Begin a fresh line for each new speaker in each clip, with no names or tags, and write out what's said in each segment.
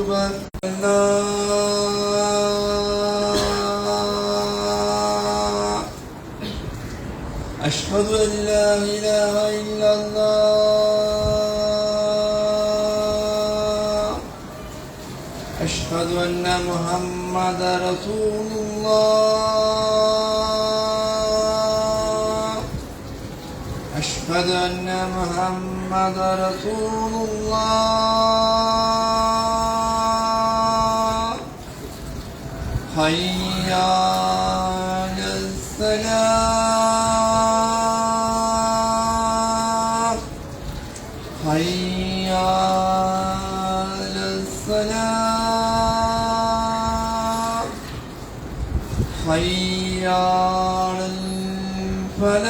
أكبر الله أشهد أن لا إله إلا الله أشهد أن محمد رسول الله أشهد أن محمد رسول الله حي على الصلاة حي على الصلاة حي على الفلاح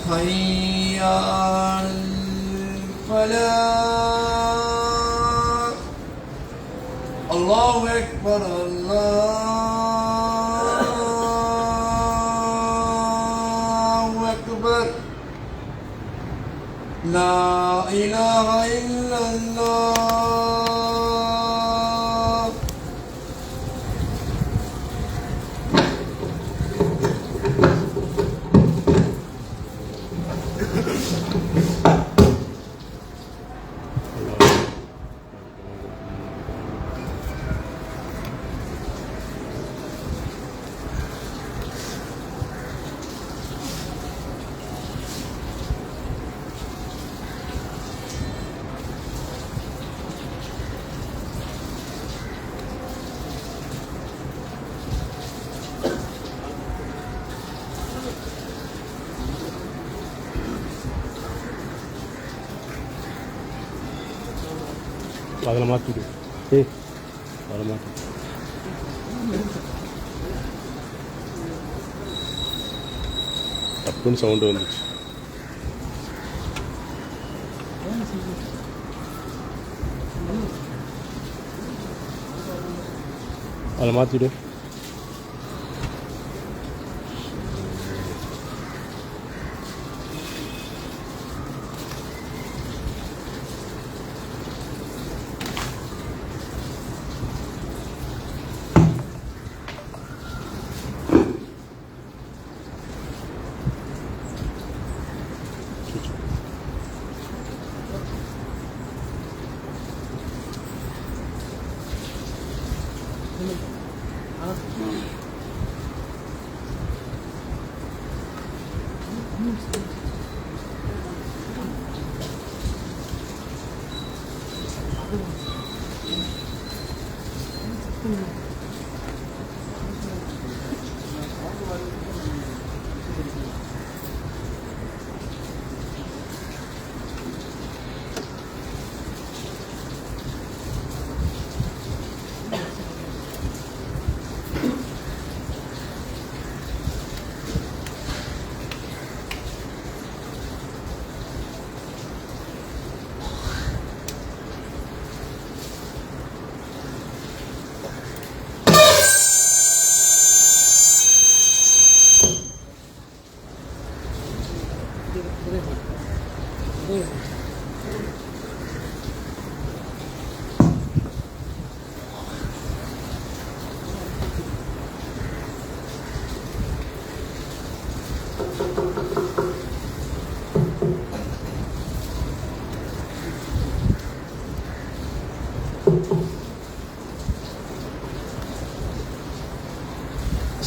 حي على الفلاح الله أكبر الله أكبر لا إله إلا الله
அதில் மாற்றிடு அதில் மாற்றி டப்புன்னு சவுண்டு வந்துச்சு. அதில் மாற்றிடு.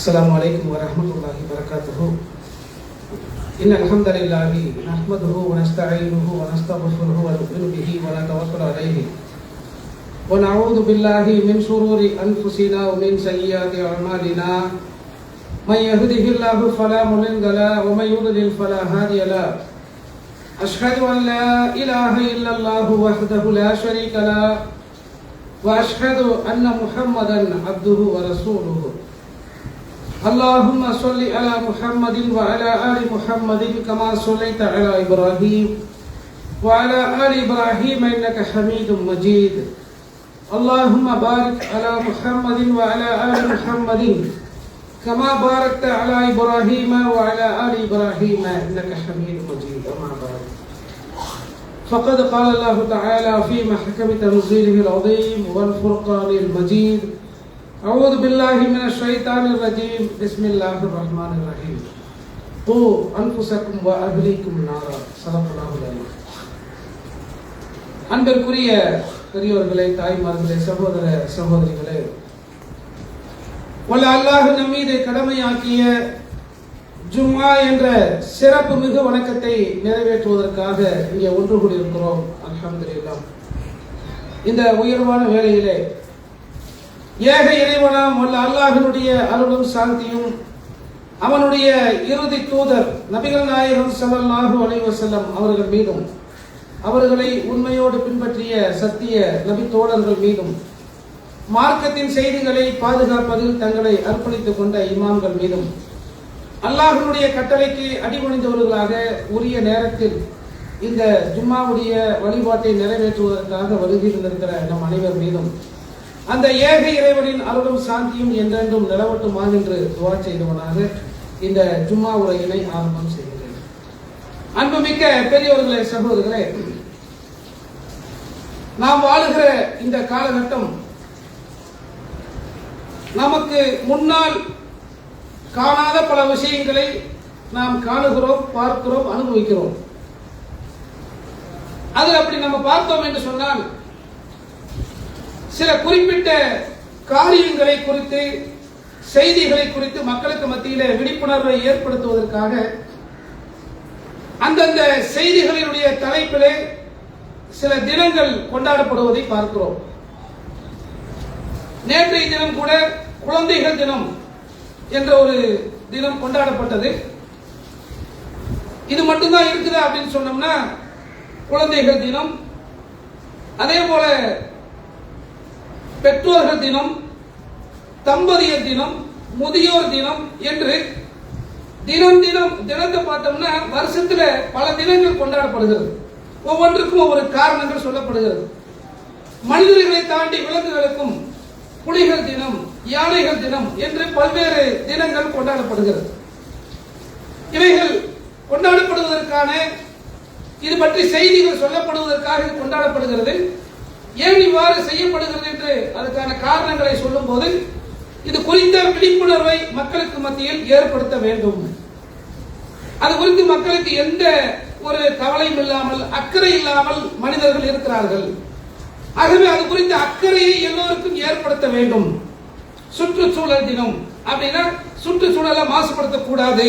السلام عليكم ورحمة الله وبركاته. إن الحمد لله نحمده ونستعينه ونستغفره ونؤمن به ونتوكل عليه ونعوذ بالله من شرور أنفسنا ومن سيئات أعمالنا من يهده الله فلا مضل له ومن يضلل فلا هادي له أشهد أن لا إله إلا الله وحده لا شريك له وأشهد أن محمدا عبده ورسوله. اللهم صل على محمد وعلى آل محمد كما صليت على إبراهيم وعلى آل إبراهيم إنك حميد مجيد. اللهم بارك على محمد وعلى آل محمد كما باركت على إبراهيم وعلى آل إبراهيم إنك حميد مجيد. أما بعد فقد قال الله تعالى في محكم تنزيله العظيم والفرقان المجيد أعوذ بالله من الشيطان الرجيم بسم الله الرحمن الرحيم قوا أنفسكم وأهليكم نارا صدق الله العظيم. அன்பிற்குரிய பெரியோர்களே, தாய்மார்களே, சகோதர சகோதரிகளே, வல்ல அல்லாஹ் நம் மீது கடமையாக்கிய ஜும்ஆ என்ற சிறப்பு மிகு வணக்கத்தை நிறைவேற்றுவதற்காக இங்கே ஒன்று கூடியிருக்கிறோம். அல்ஹம்துலில்லாஹ். இந்த உயர்வான வேளையிலே ஏக இறைவனாம் வல்ல அல்லாஹ்வினுடைய அருளும் சாந்தியும் அவனுடைய இறுதி தூதர் நபிகள் நாயகம் ஸல்லல்லாஹு அலைஹி வஸல்லம் அவர்கள் மீதும் அவர்களை உண்மையோடு பின்பற்றிய சத்திய நபி தோழர்கள் மீதும் மார்க்கத்தின் செய்திகளை பாதுகாப்பதில் தங்களை அர்ப்பணித்துக் கொண்ட இமாம்கள் மீதும் அல்லாஹ்வினுடைய கட்டளைக்கு அடிபணிந்தவர்களாக உரிய நேரத்தில் இந்த ஜும்மாவுடைய வழிபாட்டை நிறைவேற்றுவதற்காக வருகை தந்திருக்கிற நம் அனைவர் மீதும் அந்த ஏக இறைவனின் அருளும் சாந்தியும் என்றென்றும் நிலவட்டுமாக என்று துவா செய்தவனாக இந்த ஜும்மா உரையினை ஆரம்பம் செய்கிறேன். அன்புமிக்க பெரியோர்களே, சகோதரர்களே, நாம் வாழுகிற இந்த காலகட்டம் நமக்கு முன்னால் காணாத பல விஷயங்களை நாம் காணுகிறோம், பார்க்கிறோம், அனுபவிக்கிறோம். அது அப்படி நம்ம பார்த்தோம் என்று சொன்னால் சில குறிப்பிட்ட காரியங்களை குறித்து, செய்திகளை குறித்து மக்களுக்கு மத்தியிலே விழிப்புணர்வை ஏற்படுத்துவதற்காக அந்தந்த செய்திகளினுடைய தலைப்பிலே சில தினங்கள் கொண்டாடப்படுவதை பார்க்கிறோம். நேற்றைய தினம் கூட குழந்தைகள் தினம் என்ற ஒரு தினம் கொண்டாடப்பட்டது. இது மட்டும்தான் இருக்குதா அப்படின்னு சொன்னோம்னா, குழந்தைகள் தினம், அதே போல பெற்றோர்கள் தினம், தம்பதியர் தினம், முதியோர் தினம் என்று தினத்தை பார்த்தோம்னா வருஷத்துல பல தினங்கள் கொண்டாடப்படுகிறது. ஒவ்வொன்றுக்கும் ஒவ்வொரு காரணங்கள் சொல்லப்படுகிறது. மனிதர்களை தாண்டி விலங்குகளுக்கும் புலிகள் தினம், யானைகள் தினம் என்று பல்வேறு தினங்கள் கொண்டாடப்படுகிறது. இவைகள் கொண்டாடப்படுவதற்கான, இது பற்றி செய்திகள் சொல்லப்படுவதற்காக கொண்டாடப்படுகிறது. ஏன் இவ்வாறு செய்யப்படுகிறது என்று அதுக்கான காரணங்களை சொல்லும் போது இது குறித்த விழிப்புணர்வை மக்களுக்கு மத்தியில் ஏற்படுத்த வேண்டும். அது குறித்து மக்களுக்கு எந்த ஒரு கவலையும் இல்லாமல், அக்கறை இல்லாமல் மனிதர்கள் இருக்கிறார்கள். ஆகவே அது குறித்த அக்கறையை எல்லோருக்கும் ஏற்படுத்த வேண்டும். சுற்றுச்சூழல் தினம் அப்படின்னா சுற்றுச்சூழலை மாசுபடுத்தக்கூடாது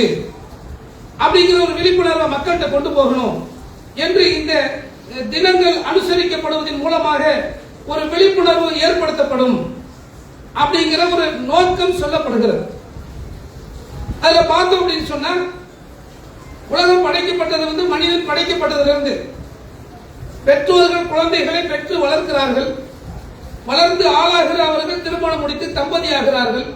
அப்படிங்கிற ஒரு விழிப்புணர்வை மக்கள்கிட்ட கொண்டு போகணும் என்று இந்த தினங்கள் அனுசரிக்கப்படுவதன் மூலமாக ஒரு விழிப்புணர்வு ஏற்படுத்தப்படும் அப்படிங்கிற ஒரு நோக்கம் சொல்லப்படுகிறது. அதுல பார்த்தோம் அப்படின்னு சொன்னா, உலகம் படைக்கப்பட்டது மனிதன் படைக்கப்பட்டதிலிருந்து பெற்றோர்கள் குழந்தைகளை பெற்று வளர்க்கிறார்கள். வளர்ந்து ஆளாகிற அவர்கள் திருமணம் முடித்து தம்பதியாகிறார்கள்.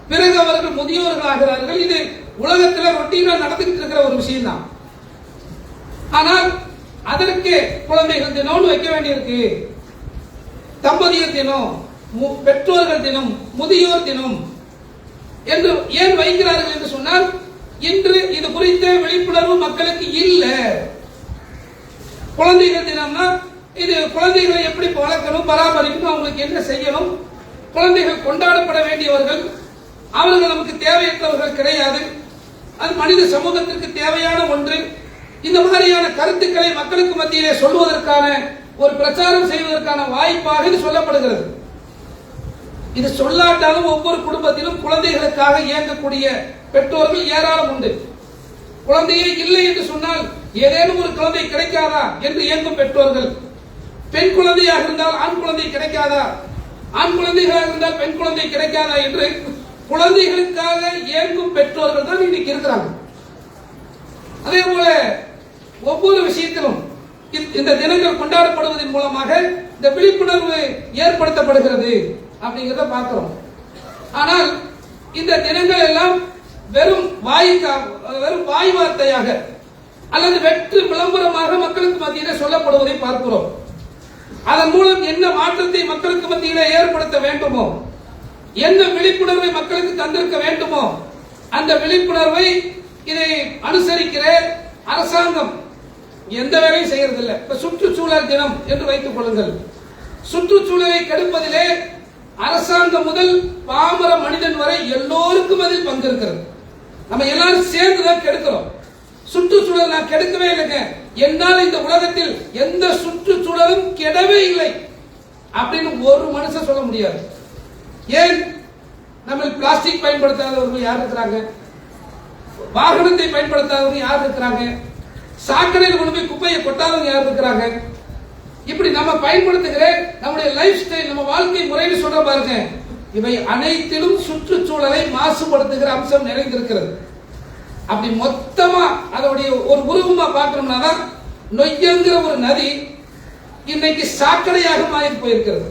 பிறகு அவர்கள் முதியோர்கள் ஆகிறார்கள். இது உலகத்தில் ரொட்டீனா நடந்துகிட்டு இருக்கிற ஒரு விஷயம் தான். ஆனால் அதற்கு குழந்தைகள் தினம் வைக்க வேண்டியிருக்கு. தம்பதியர் தினம், பெற்றோர்கள் தினம், முதியோர் தினம் என்று ஏன் வைக்கிறார்கள் என்று சொன்னால், இன்று இது குறித்த விழிப்புணர்வு மக்களுக்கு இல்லை. குழந்தைகள் தினம்னா இது குழந்தைகளை எப்படி வளர்க்கணும், பராமரிக்கணும், அவங்களுக்கு என்ன செய்யணும், குழந்தைகள் கொண்டாடப்பட வேண்டியவர்கள், அவர்கள் நமக்கு தேவையற்றவர்கள் கிடையாது, அது மனித சமூகத்திற்கு தேவையான ஒன்று. இந்த மாதிரியான கருத்துக்களை மக்களுக்கு மத்தியிலே சொல்வதற்கான ஒரு பிரச்சாரம் செய்வதற்கான வாய்ப்பாக இது சொல்லப்படுகிறது. இது சொல்லாட்டாலும் ஒவ்வொரு குடும்பத்திலும் குழந்தைகளுக்காக இயங்கக்கூடிய பெற்றோர்கள் ஏராளம் உண்டு. குழந்தையே இல்லை என்று சொன்னால் ஏதேனும் ஒரு குழந்தை கிடைக்காதா என்று இயங்கும் பெற்றோர்கள். பெண் குழந்தையாக இருந்தால் ஆண் குழந்தை கிடைக்காதா, ஆண் குழந்தைகளாக இருந்தால் பெண் குழந்தை கிடைக்காதா என்று குழந்தைகளுக்காக இயங்கும் பெற்றோர்கள் தான் இன்னைக்கு இருக்கிறாங்க. அதே போல ஒவ்வொரு விஷயத்திலும் இந்த தினங்கள் கொண்டாடப்படுவதன் மூலமாக இந்த விழிப்புணர்வு ஏற்படுத்தப்படுகிறது அப்படிங்கிறத பார்க்கிறோம். ஆனால் இந்த தினங்கள் எல்லாம் வெறும் வாய் வார்த்தையாக அல்லது வெற்று விளம்பரமாக மக்களுக்கு மத்தியிலே சொல்லப்படுவதை பார்க்கிறோம். அதன் மூலம் என்ன மாற்றத்தை மக்களுக்கு மத்தியிலே ஏற்படுத்த வேண்டுமோ, என்ன விழிப்புணர்வை மக்களுக்கு தந்திருக்க வேண்டுமோ, அந்த விழிப்புணர்வை இதை அனுசரிக்கிற அரசாங்கம் எந்த வேலையும் செய்யறது இல்லை. இப்ப சுற்றுச்சூழல் தினம் என்று வைத்துக் கொள்ளுங்கள். சுற்றுச்சூழலை கெடுப்பதிலே அரசாங்கம் முதல் பாமர மனிதன் வரை எல்லோருக்கும் அதில் பங்கு இருக்கிறது. நம்ம எல்லாரும் சேர்ந்துதான் கெடுக்கிறோம். சுற்றுச்சூழல் நான் கெடுக்கவே இல்லைங்க, என்னால் இந்த உலகத்தில் எந்த சுற்றுச்சூழலும் கெடவே இல்லை அப்படின்னு ஒரு மனுஷன் சொல்ல முடியாது. ஏன்? நம்ம பிளாஸ்டிக் பயன்படுத்தாதவர்கள் யார் இருக்கிறாங்க? வாகனத்தை பயன்படுத்தாதவங்க யார் இருக்கிறாங்க? சாக்கடையில் கொண்டு போய் குப்பையை கொட்டாதவங்க யார் இருக்கிறாங்க? இப்படி நம்ம பயன்படுத்துகிற நம்முடைய லைஃப் ஸ்டைல், நம்ம வாழ்க்கை முறைன்னு சொல்ற பாருங்க, இவை அனைத்திலும் சுற்றுச்சூழலை மாசுபடுத்துகிற அம்சம் நிறைந்திருக்கிறது. அப்படி மொத்தமா அதோடைய ஒரு உருவமா பார்க்கணும்னா தான் நொய்யங்கிற ஒரு நதி இன்னைக்கு சாக்கடையாக மாறி போயிருக்கிறது.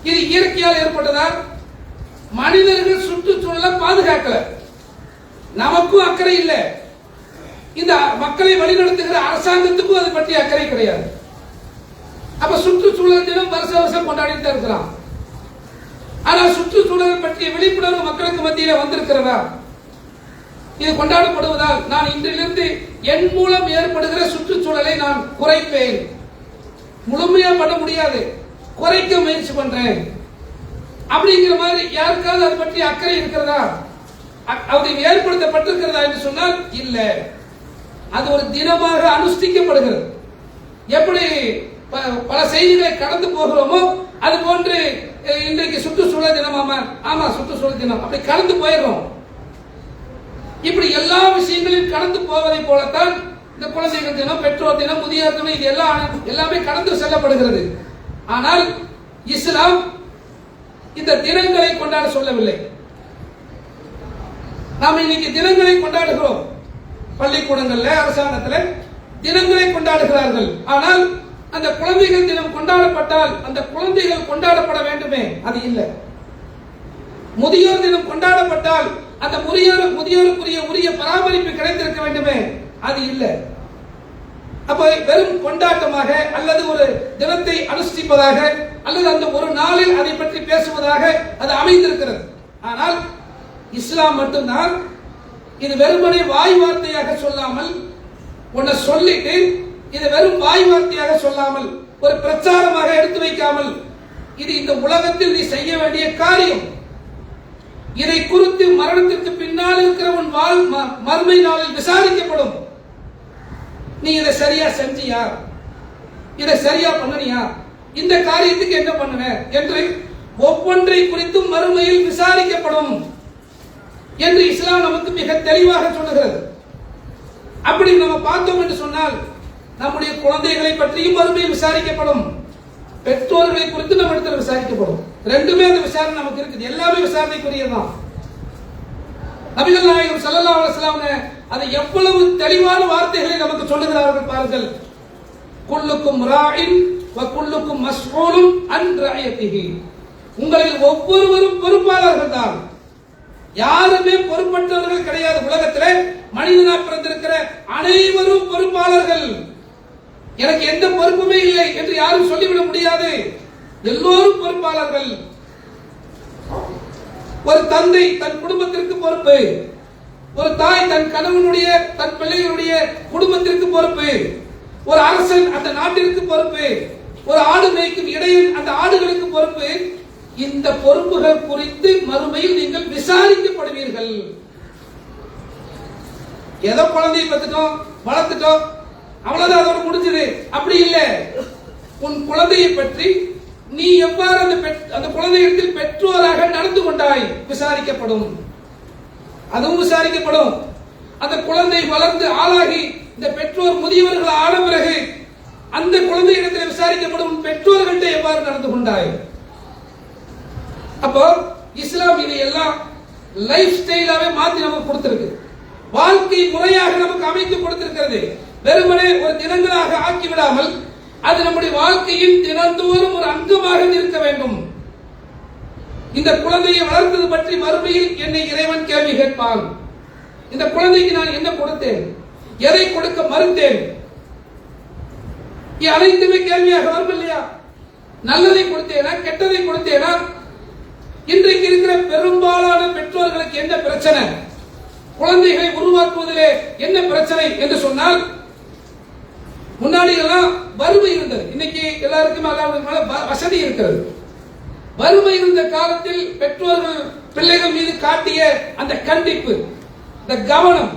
இது இயற்கையால் ஏற்பட்டதா? மனிதர்கள் சுற்றுச்சூழலை பாதுகாக்கல, நமக்கும் அக்கறை இல்லை, இந்த மக்களை வழிநடத்துகிற அரசாங்கத்துக்கும் அதை பற்றி அக்கறை கிடையாது. அப்ப சுற்றுச்சூழல் தினம் வருஷம் கொண்டாடிட்டு இருக்கிறான். ஆனால் சுற்றுச்சூழல் பற்றிய விழிப்புணர்வு மக்களுக்கு மத்தியில் வந்திருக்கிறதா? இது கொண்டாடப்படுவதால் நான் இன்றிலிருந்து என் மூலம் ஏற்படுகிற சுற்றுச்சூழலை நான் குறைப்பேன். முழுமையா பண்ண முடியாது, குறைக்க முயற்சி பண்றேன் அப்படிங்கிற மாதிரி யாருக்காவது அதை பற்றி அக்கறை இருக்கிறதா? அப்படி ஏற்படுத்தப்பட்டிருக்கிறதா என்று சொன்னால் இல்ல. அது ஒரு தினமாக அனுஷ்டிக்கப்படுகிறது. எப்படி பல செய்திகளை கடந்து போகிறோமோ அது போன்று இன்றைக்கு சுற்றுச்சூழல் தினம், ஆமா சுற்றுச்சூழல் தினம், அப்படி கடந்து போயிடுறோம். இப்படி எல்லா விஷயங்களையும் கடந்து போவதை போலத்தான் இந்த குழந்தைகள் தினம், பெற்றோர் தினம், முதியோர் தினம், இது எல்லாமே கடந்து செல்லப்படுகிறது. ஆனால் இஸ்லாம் இந்த தினங்களை கொண்டாட சொல்லவில்லை. நாம் இன்னைக்கு தினங்களை கொண்டாடுகிறோம். பள்ளிக்கூடங்கள்ல, அரசாங்கத்தில் தினங்களை கொண்டாடுகிறார்கள். ஆனால் அந்த குழந்தைகள் தினம் கொண்டாடப்பட்டால் அந்த குழந்தைகள் கொண்டாடப்பட வேண்டுமே, அது இல்லை. முதியோர் தினம் கொண்டாடப்பட்டால் அந்த முதியோருக்குரிய உரிய பராமரிப்பு கிடைத்திருக்க வேண்டுமே, அது இல்லை. அப்ப வெறும் கொண்டாட்டமாக அல்லது ஒரு தினத்தை அனுஷ்டிப்பதாக அல்லது அந்த ஒரு நாளில் அதை பற்றி பேசுவதாக அது அமைந்திருக்கிறது. ஆனால் இஸ்லாம் மட்டும்தான் இது வெறுமனே வாய் வார்த்தையாக சொல்லாமல், உன்னை சொல்லிட்டு இது வெறும் வாய் வார்த்தையாக சொல்லாமல், ஒரு பிரச்சாரமாக எடுத்து வைக்காமல், இது இந்த உலகத்தில் நீ செய்ய வேண்டிய காரியம். இதை குறித்து மரணத்திற்கு பின்னால் இருக்கிற உன் மறுமை நாளில் விசாரிக்கப்படும். நீ இதை சரியா செஞ்சியா, இதை சரியா பண்ணனியா, இந்த காரியத்துக்கு என்ன பண்ணுவ என்று ஒவ்வொன்றை குறித்தும் மறுமையில் விசாரிக்கப்படும் என்று இஸ்லாம் நமக்கு மிக தெளிவாக சொல்லுகிறது. அப்படி நம்ம பார்த்தோம் என்று சொன்னால் நம்முடைய குழந்தைகளை பற்றியும் மறுமையில் விசாரிக்கப்படும், பெற்றோர்களை குறித்து நம்ம இடத்துல விசாரிக்கப்படும். ரெண்டுமே அந்த விசாரணை நமக்கு இருக்குது, எல்லாமே விசாரணைக்குரியதான். நபிகள் நாயகம் ஸல்லல்லாஹு அலைஹி வஸல்லம் அதை எவ்வளவு தெளிவான வார்த்தைகளை நமக்கு சொல்லுகிறார்கள் பாருங்கள். குல்லுக்கும் ராஇன் வ குல்லுக்கும் மஸ்ஊலுன் அன் ரஅயத்திஹி. உங்களில் ஒவ்வொருவரும் பொறுப்பாளர்கள் தான், யாருமே பொறுப்பற்றவர்கள் கிடையாது. உலகத்திலே மனிதனாக பிறந்திருக்கிற அனைவரும் பொறுப்பாளர்கள். எனக்கு எந்த பொறுப்புமே இல்லை என்று யாரும் சொல்லிவிட முடியாது, எல்லோரும் பொறுப்பாளர்கள். ஒரு தந்தை தன் குடும்பத்திற்கு பொறுப்பு, ஒரு தாய் தன் கணவனுடைய தன் பிள்ளைகளுடைய குடும்பத்திற்கு பொறுப்பு, ஒரு அரசன் அந்த நாட்டிற்கு பொறுப்பு, ஒரு ஆடு மேய்க்கும் இடையன் அந்த ஆடுகளுக்கு பொறுப்பு. இந்த பொறுப்புகள் குறித்து மறுமையில் நீங்கள் விசாரிக்கப்படுவீர்கள். ஏதோ குழந்தையை பத்துட்டோம், வளர்த்துட்டோம், அவ்வளவுதான், அதோட முடிஞ்சது, அப்படி இல்லை. உன் குழந்தையை பற்றி நீ எவ்வாறு அந்த குழந்தையிடத்தில் பெற்றோராக நடந்து கொண்டாய் விசாரிக்கப்படும், அதுவும் விசாரிக்கப்படும். அந்த குழந்தை வளர்ந்து ஆளாகி இந்த பெற்றோர் முதியவர்கள் ஆன பிறகு அந்த குழந்தையிடத்தில் விசாரிக்கப்படும், பெற்றோர்கள்ட்ட எவ்வாறு நடந்து கொண்டாய். அப்போ இஸ்லாம் இதை எல்லாம் லைஃப் ஸ்டைலாவே மாத்தி நமக்கு கொடுத்திருக்கு, வாழ்க்கை முறையாக நமக்கு அமைத்து கொடுத்திருக்கிறது. வெறுமனே ஒரு தினங்களாக ஆக்கிவிடாமல் அது நம்முடைய வாழ்க்கையின் தினந்தோறும் ஒரு அங்கமாக இருக்க வேண்டும். இந்த குழந்தையை வளர்த்தது பற்றி மறுமையில் என்னை இறைவன் கேள்வி கேட்பான். இந்த குழந்தைக்கு நான் என்ன கொடுத்தேன், எதை கொடுக்க மறுத்தேன், அனைத்துமே கேள்வியாக வரும் இல்லையா? நல்லதை கொடுத்தேனா, கெட்டதை கொடுத்தேனா? இன்றைக்கு இருக்கிற பெரும்பாலான பெற்றோர்களுக்கு என்ன பிரச்சனை, குழந்தைகளை உருவாக்குவதிலே என்ன பிரச்சனை என்று சொன்னால், முன்னாடி எல்லாம் வறுமை இருந்தது, இன்னைக்கு எல்லாருக்கும் வசதி இருக்கிறது. வறுமை இருந்த காலத்தில் பெற்றோர்கள் பிள்ளைகள் மீது காட்டிய அந்த கண்டிப்பு, இந்த கவனம்,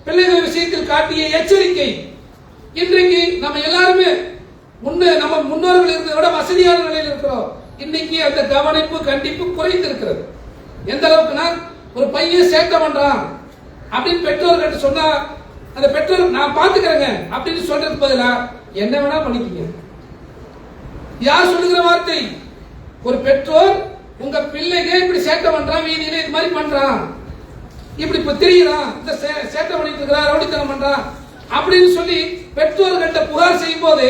பிள்ளைகள் விஷயத்தில் காட்டிய எச்சரிக்கை, இன்றைக்கு நம்ம எல்லாருமே நம்ம முன்னோர்கள் இருந்ததை விட வசதியான நிலையில் இருக்கிறோம். இன்னைக்கு அந்த கவனிப்பு கண்டிப்பு குறைந்திருக்கிறது. எந்த அளவுக்குன்னா, ஒரு பையன் சேட்டை பண்றான் அப்படின்னு பெற்றோர்கிட்ட சொன்னா அந்த பெற்றோர் நான் பாத்துக்கிறேங்க அப்படின்னு சொல்றதுக்கு பதிலா என்ன வேணா பண்ணிக்கீங்க. யார் சொல்லுகிற வார்த்தை? ஒரு பெற்றோர் உங்க பிள்ளைங்க இப்படி சேட்டை பண்றான், வீதியில இது மாதிரி பண்றான், இப்படி இப்ப தெரியுறான், இந்த சேட்டை பண்ணிட்டு இருக்கிறான், ரவுடித்தனம் பண்றான் அப்படின்னு சொல்லி பெற்றோர்கிட்ட புகார் செய்யும் போது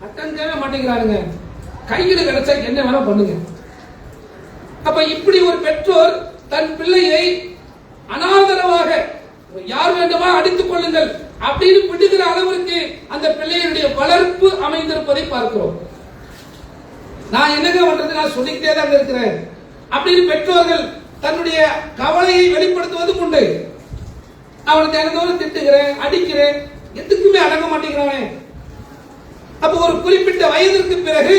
அட்டங்கவே மாட்டேங்கிறாருங்க. கையில் கிடைச்சா என்ன வேணா பண்ணுங்க. அப்ப இப்படி ஒரு பெற்றோர் தன் பிள்ளையை அனாதரவாக யார் வேண்டுமா அடித்துக் கொள்ளுங்கள் அப்படின்னு விடுகிற அளவிற்கு அந்த பிள்ளைகளுடைய வளர்ப்பு அமைந்திருப்பதை பார்க்கிறோம். நான் என்னங்க பண்றது, நான் சொல்லிக்கிட்டே தான் இருக்கிறேன் அப்படின்னு பெற்றோர்கள் தன்னுடைய கவலையை வெளிப்படுத்துவது உண்டு. அவனை தினந்தோறும் திட்டுகிறேன், அடிக்கிறேன், எதுக்குமே அடங்க மாட்டேங்கிறானே. அப்ப ஒரு குறிப்பிட்ட வயதிற்கு பிறகு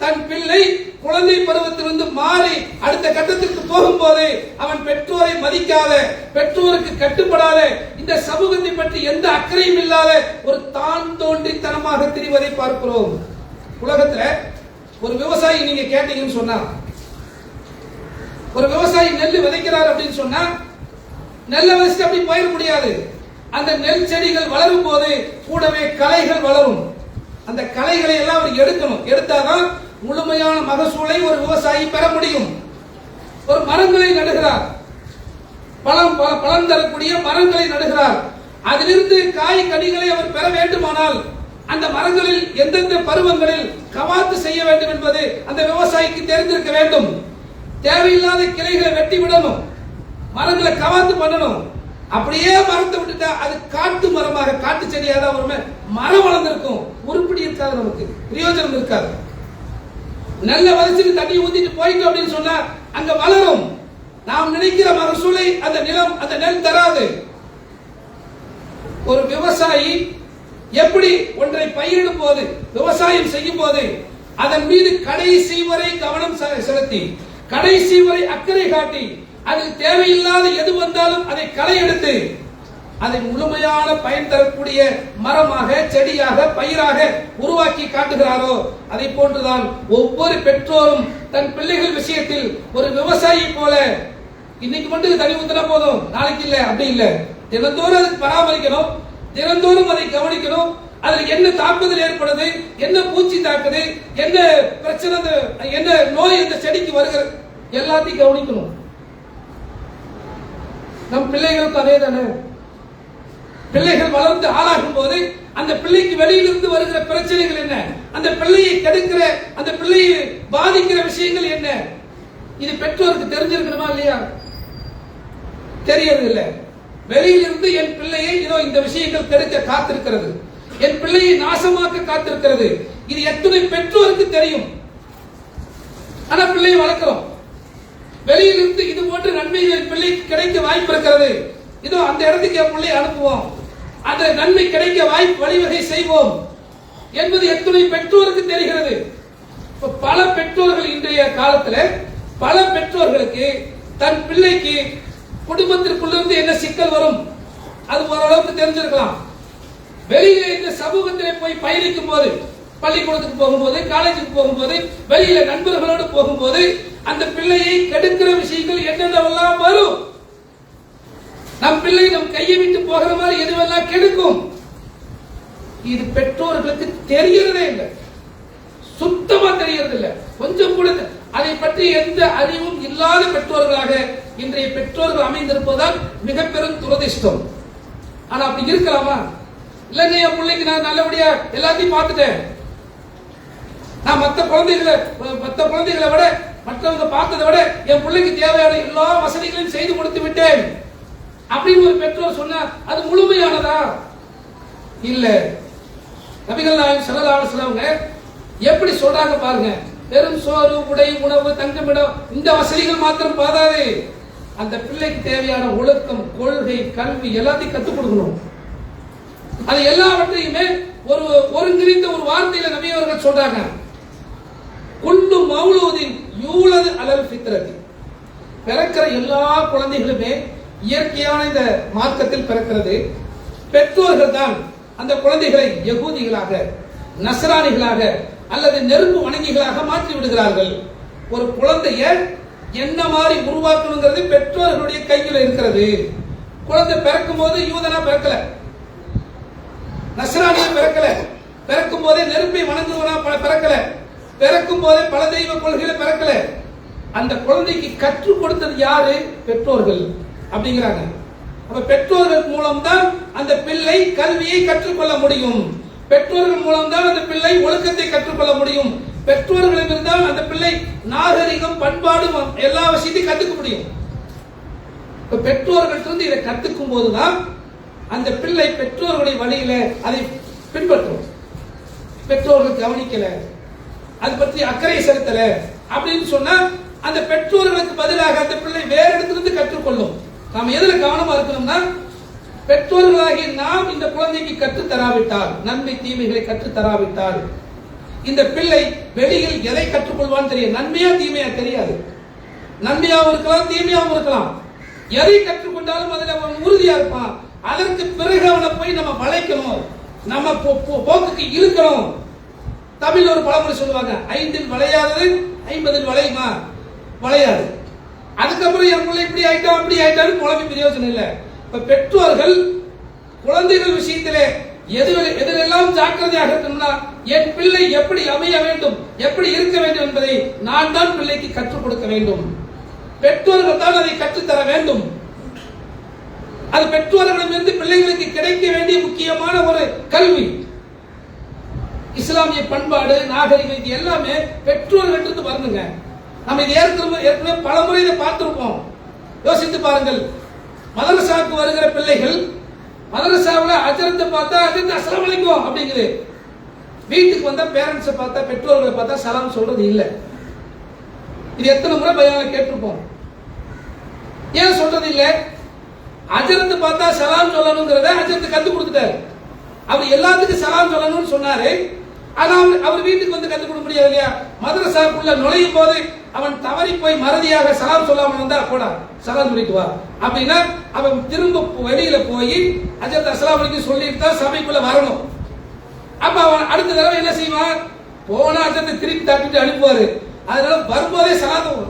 தன் பிள்ளை குழந்தை பருவத்திலிருந்து மாறி அடுத்த கட்டத்திற்கு போகும்போது அவன் பெற்றோரை மதிக்காத, பெற்றோருக்கு கட்டுப்படாத, இந்த சமூகத்தை பற்றி எந்த அக்கறையும் இல்லாத ஒரு தான் தோன்றித்தனமாக திரிவதை பார்க்கிறோம். உலகத்துல ஒரு விவசாயி நீங்க கேட்டீங்கன்னு சொன்னா, ஒரு விவசாயி நெல் விதைக்கிறார் அப்படின்னு சொன்னா நெல்லை விதைச்சு அப்படி போயிட முடியாது. அந்த நெல் செடிகள் வளரும் போது கூடவே களைகள் வளரும். அந்த களைகளை எல்லாம் அவர் எடுக்கணும். எடுத்தாதான் முழுமையான மகசூலை ஒரு விவசாயி பெற முடியும். ஒரு மரங்களை நடுகிறார், பழம் தரக்கூடிய மரங்களை நடுகிறார். அதிலிருந்து காய் கனிகளை அவர் பெற வேண்டுமானால் அந்த மரங்களில் எந்தெந்த பருவங்களில் கவாத்து செய்ய வேண்டும் என்பது அந்த விவசாயிக்கு தெரிந்திருக்க வேண்டும். தேவையில்லாத கிளைகளை வெட்டி விடணும், மரங்களை கவாத்து பண்ணணும். அப்படியே மரத்தை விட்டுட்டா அது காட்டு மரமாக, காட்டு செடியாக தான் வருமே, மரம் வளர்ந்திருக்கும், உருப்படி இருக்காது, நமக்கு பிரயோஜனம் இருக்காது. நல்ல வளர்ச்சிக்கு தண்ணி ஊத்திட்டு போயிட்டோம் அப்படின்னு சொன்னா அங்க வளரும். நாம் நினைக்கிற மகசூலை அந்த நிலம், அந்த நெல் தராது. ஒரு விவசாயி எப்படி ஒன்றை பயிரிடும் போது, விவசாயம் செய்யும் போது அதன் மீது கடைசி வரை கவனம் செலுத்தி, கடைசி வரை அக்கறை காட்டி, அதில் தேவையில்லாத எது வந்தாலும் அதை களை எடுத்து அதை முழுமையான பயன் தரக்கூடிய மரமாக, செடியாக, பயிராக உருவாக்கி காட்டுகிறாரோ அதை போன்றுதான் ஒவ்வொரு பெற்றோரும் தன் பிள்ளைகள் விஷயத்தில் ஒரு விவசாயி போல, இன்னைக்கு மட்டும் தண்ணி ஊத்தினா போதும், நாளைக்கு இல்ல, அப்படி இல்ல, தினந்தோறும் அதை பராமரிக்கணும், தினந்தோறும் அதை கவனிக்கணும். அதில் என்ன தாக்குதல் ஏற்படுது, என்ன பூச்சி தாக்குது, என்ன பிரச்சனை, என்ன நோய் இந்த செடிக்கு வருகிறது, எல்லாத்தையும் கவனிக்கணும். நம் பிள்ளைகளுக்கு அதே தானே. பிள்ளைகள் வளர்ந்து ஆளாகும் போது அந்த பிள்ளைக்கு வெளியிலிருந்து வருகிற பிரச்சனைகள் என்ன, அந்த பிள்ளையை கெடுக்கிற, அந்த பிள்ளையை பாதிக்கிற விஷயங்கள் என்ன, இது பெற்றோருக்கு தெரிஞ்சிருக்கணுமா இல்லையா? தெரியறது இல்ல. வெளியிலிருந்து என் பிள்ளையை இதோ இந்த விஷயங்கள் கெடுக்க காத்திருக்கிறது, என் பிள்ளையை நாசமாக்க காத்திருக்கிறது, இது எத்தனை பெற்றோருக்கு தெரியும்? ஆனா பிள்ளையை வளர்க்கிறோம். வெளியிலிருந்து இது போன்ற நன்மைகள் பிள்ளைக்கு கிடைக்க வாய்ப்பு இருக்கிறது, இதோ அந்த இடத்துக்கு என் பிள்ளையை அனுப்புவோம், அந்த நன்மை கிடைக்க வாய்ப்பு வழிவகை செய்வோம் என்பது எத்தனை பெற்றோருக்கு தெரிகிறது? பல பெற்றோர்கள் இன்றைய காலத்தில், பல பெற்றோர்களுக்கு தன் பிள்ளைக்கு குடும்பத்திற்குள்ளிருந்து என்ன சிக்கல் வரும் அது ஓரளவுக்கு தெரிஞ்சிருக்கலாம். வெளியில இந்த சமூகத்திலே போய் பயணிக்கும் போது, பள்ளிக்கூடத்துக்கு போகும்போது, காலேஜுக்கு போகும்போது, வெளியில நண்பர்களோடு போகும்போது அந்த பிள்ளையை கெடுக்கிற விஷயங்கள் என்னென்னவெல்லாம் வரும். நம் பிள்ளை நம் கையை விட்டு போகிற மாதிரி எதுவெல்லாம் கெடுக்கும், இது பெற்றோர்களுக்கு தெரியறதே இல்லை, சுத்தமா தெரியறது இல்லை. கொஞ்சம் கூட அதை பற்றி எந்த அறிவும் இல்லாத பெற்றோர்களாக இன்றைய பெற்றோர்கள் அமைந்திருப்பதால் மிக பெரும் துரதிஷ்டம். ஆனா அப்படி இருக்கலாமா? இல்லைங்க, என் பிள்ளைக்கு நான் நல்லபடியா எல்லாத்தையும் பார்த்துட்டேன், நான் மற்ற குழந்தைகளை விட, மற்றவங்க பார்த்ததை விட என் பிள்ளைக்கு தேவையான எல்லா வசதிகளையும் செய்து கொடுத்து விட்டேன் அப்படின்னு ஒரு பெற்றோர் சொன்னா அது முழுமையானதா? இல்ல. நபிகள் நாயகம் ஸல்லல்லாஹு அலைஹி வஸல்லம் எப்படி சொல்றாங்க பாருங்க. வெறும் சோறு, உடை, உணவு, தங்குமிடம் இந்த வசதிகள் மாத்திரம் பாதாது, அந்த பிள்ளைக்கு தேவையான ஒழுக்கம், கொள்கை, கல்வி எல்லாத்தையும் கற்றுக் கொடுக்கணும். அது எல்லாவற்றையுமே அறிவித்த ஒரு வார்த்தையில நபி அவர்கள் சொல்றாங்க, குல்லு மௌலூதின் யூலது அலல் ஃபித்ரதி. பிறக்கிற எல்லா குழந்தைகளுமே இயற்கையான இந்த மார்க்கத்தில் பிறக்கிறது. பெற்றோர்கள் தான் அந்த குழந்தைகளை யகூதிகளாக, நஸ்ரானிகளாக அல்லது நெருப்பு வணங்கிகளாக மாற்றி விடுகிறார்கள். ஒரு குழந்தைய என்ன மாதிரி உருவாக்கணுங்கிறது பெற்றோர்களுடைய கையில் இருக்கிறது. குழந்தை பிறக்கும் போது யூதனா பிறக்கல, நஸ்ரானியா பிறக்கல, பிறக்கும் போதே நெருப்பை வணங்குவனா பிறக்கல, பிறக்கும் போதே பல தெய்வ கொள்கையில பிறக்கல. அந்த குழந்தைக்கு கற்றுக் கொடுத்தது யாரு? பெற்றோர்கள் அப்படிங்கிறாங்க. அப்ப பெற்றோர்கள் மூலம் தான் அந்த பிள்ளை கல்வியை கற்றுக்கொள்ள முடியும். பெற்றோர்கள் மூலம் தான் அந்த பிள்ளை ஒழுக்கத்தை கற்றுக்கொள்ள முடியும். பெற்றோர்களிடம் இருந்தால் அந்த பிள்ளை நாகரிகம், பண்பாடு எல்லா விஷயத்தையும் கத்துக்க முடியும். பெற்றோர்கள் இதை கத்துக்கும் போதுதான் அந்த பிள்ளை பெற்றோர்களுடைய வழியில அதை பின்பற்றும். பெற்றோர்கள் கவனிக்கல, அது பற்றி அக்கறை செலுத்தல அப்படின்னு சொன்னா அந்த பெற்றோர்களுக்கு பதிலாக அந்த பிள்ளை வேற இடத்திலிருந்து கற்றுக்கொள்ளும். நாம் எதுல கவனமா இருக்கணும்னா, பெற்றோர்களாகி நாம் இந்த குழந்தைக்கு கற்றுத் தராவிட்டால், நன்மை தீமைகளை கற்றுத் தராவிட்டால், இந்த பிள்ளை வெளியில் எதை கற்றுக்கொள்வான்னு தெரியும். நன்மையா தீமையா தெரியாது. நன்மையாவும் இருக்கலாம், தீமையாவும் இருக்கலாம். எதை கற்றுக்கொண்டாலும் அதில் அவன் உறுதியா இருப்பான். அதற்கு பிறகு அவனை போய் நம்ம வளைக்கணும், நம்ம போக்குக்கு இருக்கணும். தமிழ் ஒரு பழமொழி சொல்லுவாங்க, 5இல் வளையாதது 50இல் வளையுமா? வளையாது. அதுக்கப்புறம் என் பிள்ளை இப்படி ஆயிட்டா அப்படி ஆயிட்டான்னு குழம்பி பிரயோஜனம் இல்லை. இப்ப பெற்றோர்கள் குழந்தைகள் விஷயத்திலே எதிலெல்லாம் ஜாக்கிரதையாக இருக்கணும்னா, என் பிள்ளை எப்படி அமைய வேண்டும், எப்படி இருக்க வேண்டும் என்பதை நான் தான் பிள்ளைக்கு கற்றுக் கொடுக்க வேண்டும். பெற்றோர்கள் தான் அதை கற்றுத்தர வேண்டும். அது பெற்றோர்களிடமிருந்து பிள்ளைகளுக்கு கிடைக்க வேண்டிய முக்கியமான ஒரு கல்வி. இஸ்லாமிய பண்பாடு, நாகரிகம், இது எல்லாமே பெற்றோர்களிருந்து வரணுங்க. நம்ம இது ஏற்கனவே பல முறை இதை பார்த்திருப்போம். யோசித்து பாருங்கள். மதரசாவுக்கு வருகிற பிள்ளைகள் மதரசாவில் அஜரத்தை பார்த்தா அஜரத் அஸ்ஸலாமு அலைக்கும் அப்படிங்குது. வீட்டுக்கு வந்தா பேரண்ட்ஸை பார்த்தா, பெற்றோர்களை பார்த்தா சலாம் சொல்றது இல்லை. இது எத்தனை முறை பயான்ல கேட்டிருப்போம். ஏன் சொல்றது இல்லை? அஜரத்தை பார்த்தா சலாம் சொல்லணுங்கிறத அஜரத்து கத்து கொடுத்துட்டாரு. அவர் எல்லாத்துக்கும் சலாம் சொல்லணும்னு சொன்னாரு. ஆனா அவர் வீட்டுக்கு வந்து கத்து கொடுக்க முடியாது இல்லையா? மதரசாக்குள்ள நுழையும் போது அவன் தவறி போய் மறதியாக சலாம் சொல்லாம வந்தா கூட சலாம் சொல்லிட்டு வா அப்படின்னா, அவன் திரும்ப வெளியில போய் அஜரத் அஸ்ஸலாமு அலைக்கும் சொல்லிட்டு தான் சபைக்குள்ள வரணும். அப்ப அவன் அடுத்த தடவை என்ன செய்வான்? போனா அஜரத்தை திருப்பி தட்டிட்டு அனுப்புவாரு. அதனால வரும்போதே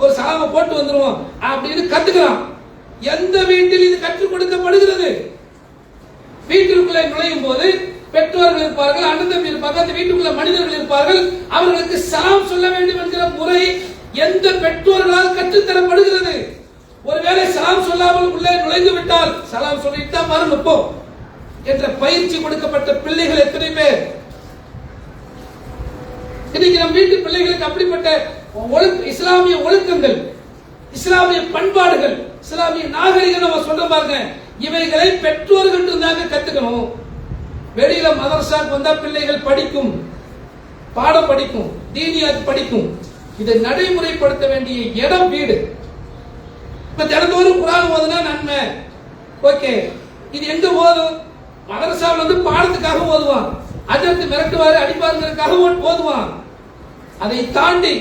ஒரு சலாம போட்டு வந்துருவோம் அப்படின்னு கத்துக்கிறான். எந்த வீட்டில் இது கற்றுக் கொடுக்கப்படுகிறது? வீட்டிற்குள்ளே நுழையும் போது பெற்றோர்கள் இருப்பார்கள், அண்ணன் தம்பி இருப்பார்கள், அந்த வீட்டுக்குள்ள மனிதர்கள் இருப்பார்கள். அவர்களுக்கு சலாம் சொல்ல வேண்டும் என்கிற முறை எந்த பெற்றோர்களால் கற்றுத்தரப்படுகிறது? ஒருவேளை சலாம் சொல்லாமல் உள்ளே நுழைந்து விட்டால் சலாம் சொல்லிட்டு தான் வரணும் போ என்ற பயிற்சி கொடுக்கப்பட்ட பிள்ளைகள் எத்தனை பேர்? இன்னைக்கு நம் வீட்டு பிள்ளைகளுக்கு அப்படிப்பட்ட இஸ்லாமிய ஒழுக்கங்கள், இஸ்லாமிய பண்பாடுகள், இஸ்லாமிய நாகரிகம் நம்ம சொல்ற பாருங்க, இவைகளை பெற்றோர்கள் இருந்தாங்க கத்துக்கணும். வெளியில மதரசாக்கு வந்தா பிள்ளைகள் படிக்கும், பாடம் படிக்கும், தீனியாத் படிக்கும். இதை நடைமுறைப்படுத்த வேண்டிய இடம் வீடு. இப்ப தினந்தோறும் குர்ஆன் ஓதுனா நன்மை, ஓகே. இது எங்க ஓதும்? மதரசாவில் வந்து பாடத்துக்காக ஓதுவான், அஜர்த்து மிரட்டுவாரு, அடிப்பாருங்கிறதுக்காக ஓதுவான். அதை தாண்டி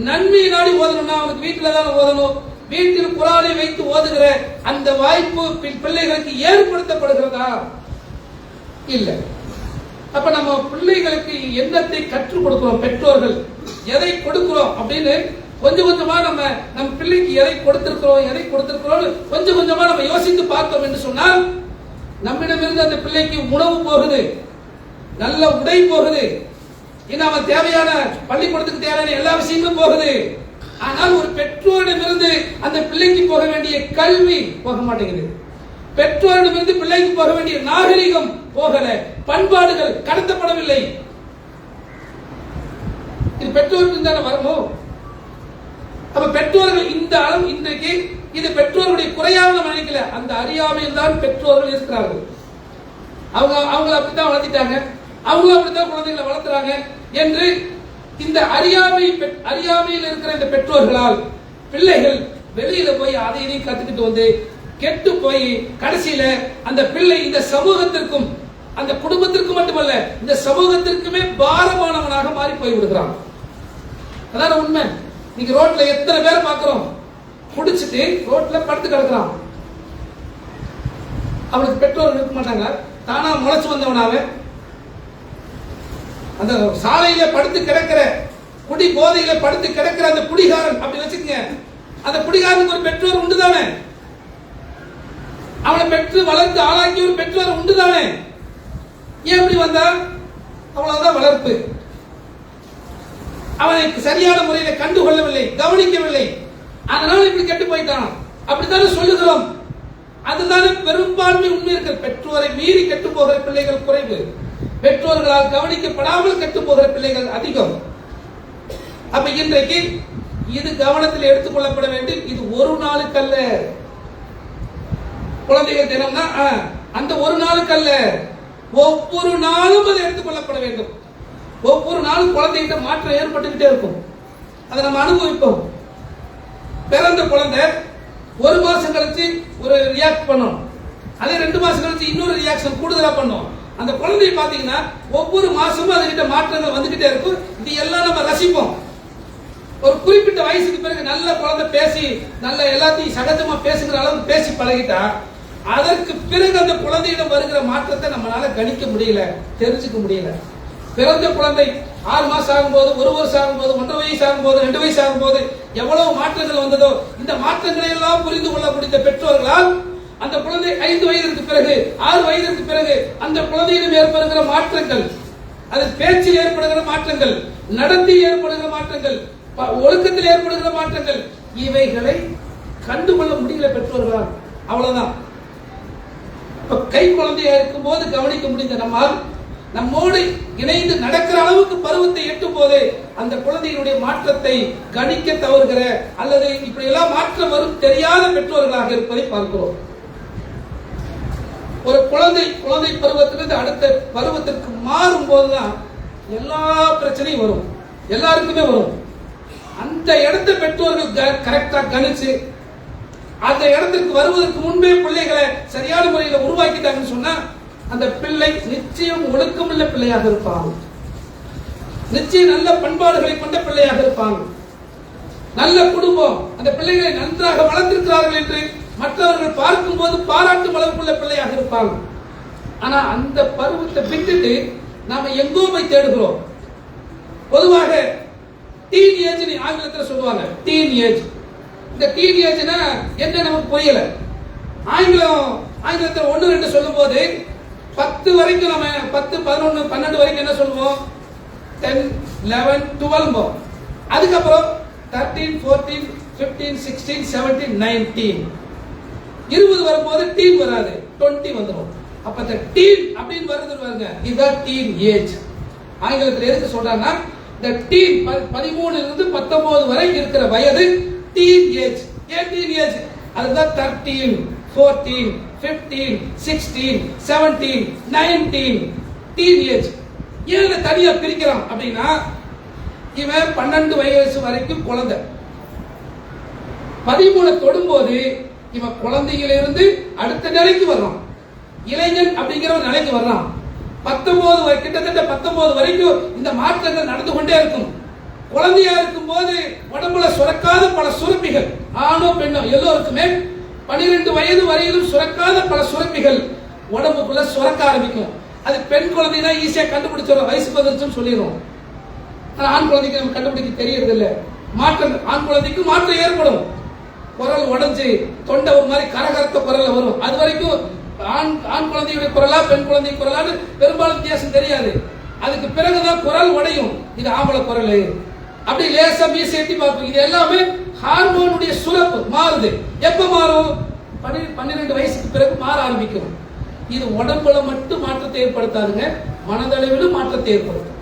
நன்மை நாடி ஓதணும்னா அவனுக்கு வீட்டில் தான் ஓதணும். வீட்டில் குர்ஆனை வைத்து ஓதுகிற அந்த வாய்ப்பு பிள்ளைகளுக்கு ஏற்படுத்தப்படுகிறதா? இல்ல. அப்ப நம்ம பிள்ளைகளுக்கு என்னத்தை கற்றுக் கொடுக்கிறோம்? பெற்றோர்கள் எதை கொடுக்கிறோம் அப்படின்னு கொஞ்சம் கொஞ்சமா நம்ம பிள்ளைக்கு எதை கொடுத்திருக்கிறோம் கொஞ்சம் கொஞ்சமா நம்ம யோசித்து பார்த்தோம் என்று சொன்னால், நம்மிடமிருந்து அந்த பிள்ளைக்கு உணவு போகுது, நல்ல உடை போகுது, இன்னும் அவன் தேவையான பள்ளிக்கூடத்துக்கு தேவையான எல்லா விஷயங்களும் போகுது. ஆனால் ஒரு பெற்றோரிடமிருந்து அந்த பிள்ளைக்கு போக வேண்டிய கல்வி போக மாட்டேங்குது. பெற்றோரிடமிருந்து பிள்ளைக்கு போக வேண்டிய நாகரிகம் போகல, பண்பாடுகள் கடத்தப்படவில்லை. இது பெற்றோருக்கு தானே வரணும். அப்ப பெற்றோர்கள் இந்த அளவு இன்றைக்கு இது பெற்றோருடைய குறையாக நம்ம நினைக்கல, அந்த அறியாமையில் தான் பெற்றோர்கள் இருக்கிறார்கள். அவங்களை அப்படித்தான் வளர்த்திட்டாங்க, அவங்களும் அப்படித்தான் குழந்தைகளை வளர்த்துறாங்க என்று இந்த அறியாமையில் இருக்கிற இந்த பெற்றோர்களால் பிள்ளைகள் வெளியில போய் அதை இதையும் கத்துக்கிட்டு வந்து கெட்டு போய் கடைசியில அந்த பிள்ளை இந்த சமூகத்திற்கும் அந்த குடும்பத்திற்கு மட்டுமல்ல இந்த சமூகத்திற்குமே பாரமானவனாக மாறி போய் விடுகிறான். அதான் உண்மை. நீங்க ரோட்ல எத்தனை பேர் பார்க்கிறோம், குடிச்சிட்டு ரோட்ல படுத்து கிடக்குறான். அவனுக்கு பெற்றோர் இருக்க மாட்டாங்க, தானா முளைச்சு வந்தவனாவே அந்த சாலையில படுத்து கிடக்கிற குடி போதையில படுத்து கிடக்கிற அந்த குடிகாரன் அப்படி வச்சுக்கங்க. அந்த குடிகாரனுக்கு ஒரு பெற்றோர் உண்டுதானே, அவனை பெற்று வளர்த்து ஆளாக்கி ஒரு பெற்றோர் உண்டுதானே. ஏன் இப்படி வந்தா? அவ்வளவுதான் வளர்ப்பு. அவனை சரியான முறையில் கண்டுகொள்ளவில்லை, கவனிக்கவில்லை, அதனால இப்படி கெட்டு போயிட்டான். அப்படித்தானே சொல்லுகிறோம். அதுதானே பெரும்பான்மை உண்மை இருக்கிற. பெற்றோரை மீறி கெட்டு போகிற பிள்ளைகள் குறைவு, பெற்றோர்களால் கவனிக்கப்படாமல் கெட்டு போகிற பிள்ளைகள் அதிகம். அப்ப இன்றைக்கு இது கவனத்தில் எடுத்துக் கொள்ளப்பட வேண்டும். இது ஒரு நாளுக்கு அல்ல. குழந்தைகள் தினம்னா அந்த ஒரு நாளுக்கு அல்ல, ஒவ்வொரு நாளும் அது எடுத்துக் கொள்ளப்பட வேண்டும். ஒவ்வொரு நாளும் குழந்தைகிட்ட மாற்றம் ஏற்பட்டுக்கிட்டே இருக்கும். அதை நம்ம அனுபவிப்போம். பிறந்த குழந்தை ஒரு மாசம் கழிச்சு ஒரு ரியாக்ட் பண்ணும், அதே 2 மாசம் கழிச்சு இன்னொரு ரியாக்ஷன் கூடுதலா பண்ணும். அந்த குழந்தைய பாத்தீங்கன்னா ஒவ்வொரு மாசமும் அதுகிட்ட மாற்றங்கள் வந்துகிட்டே இருக்கும். இது எல்லாம் நம்ம ரசிப்போம். ஒரு குறிப்பிட்ட வயசுக்கு பிறகு நல்ல குழந்தை பேசி நல்ல எல்லாத்தையும் சகஜமா பேசுகிற அளவுக்கு பேசி பழகிட்டா அதற்கு பிறகு அந்த குழந்தையிடம் வருகிற மாற்றத்தை நம்மளால கணிக்க முடியல, தெரிஞ்சுக்க முடியல. பிறந்த குழந்தை 6 மாசம் ஆகும்போது, 1 வருஷம் ஆகும்போது, 1.5 வயசு ஆகும்போது, 2 வயசு ஆகும்போது எவ்வளவு மாற்றங்கள் வந்ததோ, இந்த மாற்றங்களை எல்லாம் புரிந்து கொள்ள முடிந்த பெற்றோர்களால் அந்த குழந்தை 5 வயதிற்கு பிறகு, 6 வயதிற்கு பிறகு அந்த குழந்தையிடம் ஏற்படுகிற மாற்றங்கள், அது பேச்சில் ஏற்படுகிற மாற்றங்கள், நடத்தையில் ஏற்படுகிற மாற்றங்கள், ஒழுக்கத்தில் ஏற்படுகிற மாற்றங்கள், இவைகளை கண்டுகொள்ள முடியல பெற்றோர்களால். அவ்வளவுதான். கை குழந்தையா இருக்கும் போது கவனிக்க முடிந்த நம்மால் நம்மோடு இணைந்து நடக்கிற அளவுக்கு பருவத்தை எட்டும் போது அந்த குழந்தையினுடைய மாற்றத்தை கணிக்க தவறுகிற அல்லது இப்படி எல்லாம் மாற்றம் வரும் தெரியாத பெற்றோர்களாக இருப்பதை பார்க்கிறோம். ஒரு குழந்தை பருவத்திலிருந்து அடுத்த பருவத்திற்கு மாறும் போதுதான் எல்லா பிரச்சனையும் வரும், எல்லாருக்குமே வரும். அந்த இடத்தை பெற்றோர்கள் கரெக்டா கணிச்சு அந்த இடத்திற்கு வருவதற்கு முன்பே பிள்ளைகளை சரியான முறையில் உருவாக்கிட்டாங்கன்னு சொன்னா அந்த பிள்ளை நிச்சயம் ஒழுக்கமுள்ள பிள்ளையாக இருப்பாங்க, நிச்சயம் நல்ல பண்பாடுகளை கொண்ட பிள்ளையாக இருப்பாங்க. நல்ல குடும்பம், அந்த பிள்ளைகளை நன்றாக வளர்த்திருக்கிறார்கள் என்று மற்றவர்கள் பார்க்கும் போது பாராட்டும் அளவுக்குள்ள பிள்ளையாக இருப்பாங்க. ஆனா அந்த பருவத்தை விட்டுட்டு நாம எங்கோ போய் தேடுகிறோம். பொதுவாக டீன் ஏஜ் ஆங்கிலத்தில் சொல்லுவாங்க. டீன் ஏஜ், இந்த டீன் ஏஜ்னா என்ன நமக்கு புரியல. ஆங்கிலத்தில் 1, 2 சொல்லும் போது 10 வரைக்கும் நம்ம 10, 11, 12 வரைக்கும் என்ன சொல்லுவோம்? 10, 11, 12. அதுக்கப்புறம் 13, 14, 15, 16, 17, 19, 20 வரும்போது டீன் வராது, 20 வந்துடும். அப்ப இந்த டீன் அப்படின்னு வருது பாருங்க, இதுதான் டீன் ஏஜ். ஆங்கிலத்தில் எதுக்கு சொல்றாங்கன்னா இந்த டீன் 13 இருந்து 19 வரை இருக்கிற வயது டீன் ஏஜ். ஏன் டீன் ஏஜ்? அதுதான் 13, 14, 15, 16, 17, 19 டீன் ஏஜ். ஏன் தனியா பிரிக்கிறான் அப்படின்னா இவன் 12 வயசு வரைக்கும் குழந்தை, 13 தொடும்போது இவன் குழந்தையிலிருந்து அடுத்த நிலைக்கு வர்றான், இளைஞன் அப்படிங்கிற ஒரு நிலைக்கு வர்றான். 19 கிட்டத்தட்ட 19 வரைக்கும் இந்த மாற்றங்கள் நடந்து கொண்டே இருக்கும். குழந்தையா இருக்கும் போது உடம்புல சுரக்காத பல சுரப்பிகள், ஆணோ பெண்ணோ எல்லோருக்குமே 12 வயது வரையிலும் சுரக்காத பல சுரப்பிகள் உடம்புக்குள்ள சுரக்க ஆரம்பிக்கும். அது பெண் குழந்தைனா ஈஸியா கண்டுபிடிச்சிடும், வயசு வந்துருச்சுன்னு சொல்லிடும். ஆனா ஆண் குழந்தைக்கு நம்ம கண்டுபிடிக்க தெரியறது இல்லை. மாற்றம், ஆண் குழந்தைக்கு மாற்றம் ஏற்படும். குரல் உடைஞ்சு தொண்டை ஒரு மாதிரி கரகரத்த குரல்ல வரும். அது வரைக்கும் ஆண் குழந்தையுடைய குரலா பெண் குழந்தை குரலான்னு பெரும்பாலும் வித்தியாசம் தெரியாது. அதுக்கு பிறகுதான் குரல் உடையும், இது ஆம்பளை குரல் அப்படி லேசா மீசை எட்டி பார்ப்போம். இது எல்லாமே ஹார்மோனுடைய சுரப்பு மாறுது. எப்ப மாறும்? 12 வயசுக்கு பிறகு மாற ஆரம்பிக்கும். இது உடம்புல மட்டும் மாற்றத்தை ஏற்படுத்தாதுங்க, மனதளவிலும் மாற்றத்தை ஏற்படுத்தும்.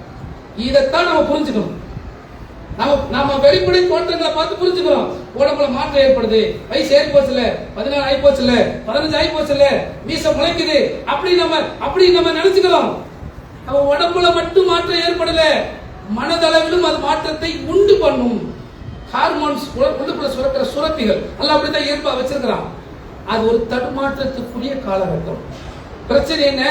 இதைத்தான் நம்ம புரிஞ்சுக்கணும். நம்ம வெளிப்படை தோற்றங்களை பார்த்து புரிஞ்சுக்கிறோம். உடம்புல மாற்றம் ஏற்படுது, வயசு ஏறி போச்சுல, 14 ஆகி போச்சுல, 15 ஆகி போச்சுல, மீச முளைக்குது, அப்படி நம்ம நினைச்சுக்கிறோம். நம்ம உடம்புல மட்டும் மாற்றம் ஏற்படல, மனதளவிலும் அது மாற்றத்தை உண்டு பண்ணும். ஹார்மோன்ஸ் உள்ளுக்குள்ள சுரக்கிற சுரப்பிகள் எல்லாம் அப்படித்தான் இயல்பா வச்சிருக்கிறான். அது ஒரு தடுமாற்றத்துக்குரிய காலகட்டம். பிரச்சனை என்ன?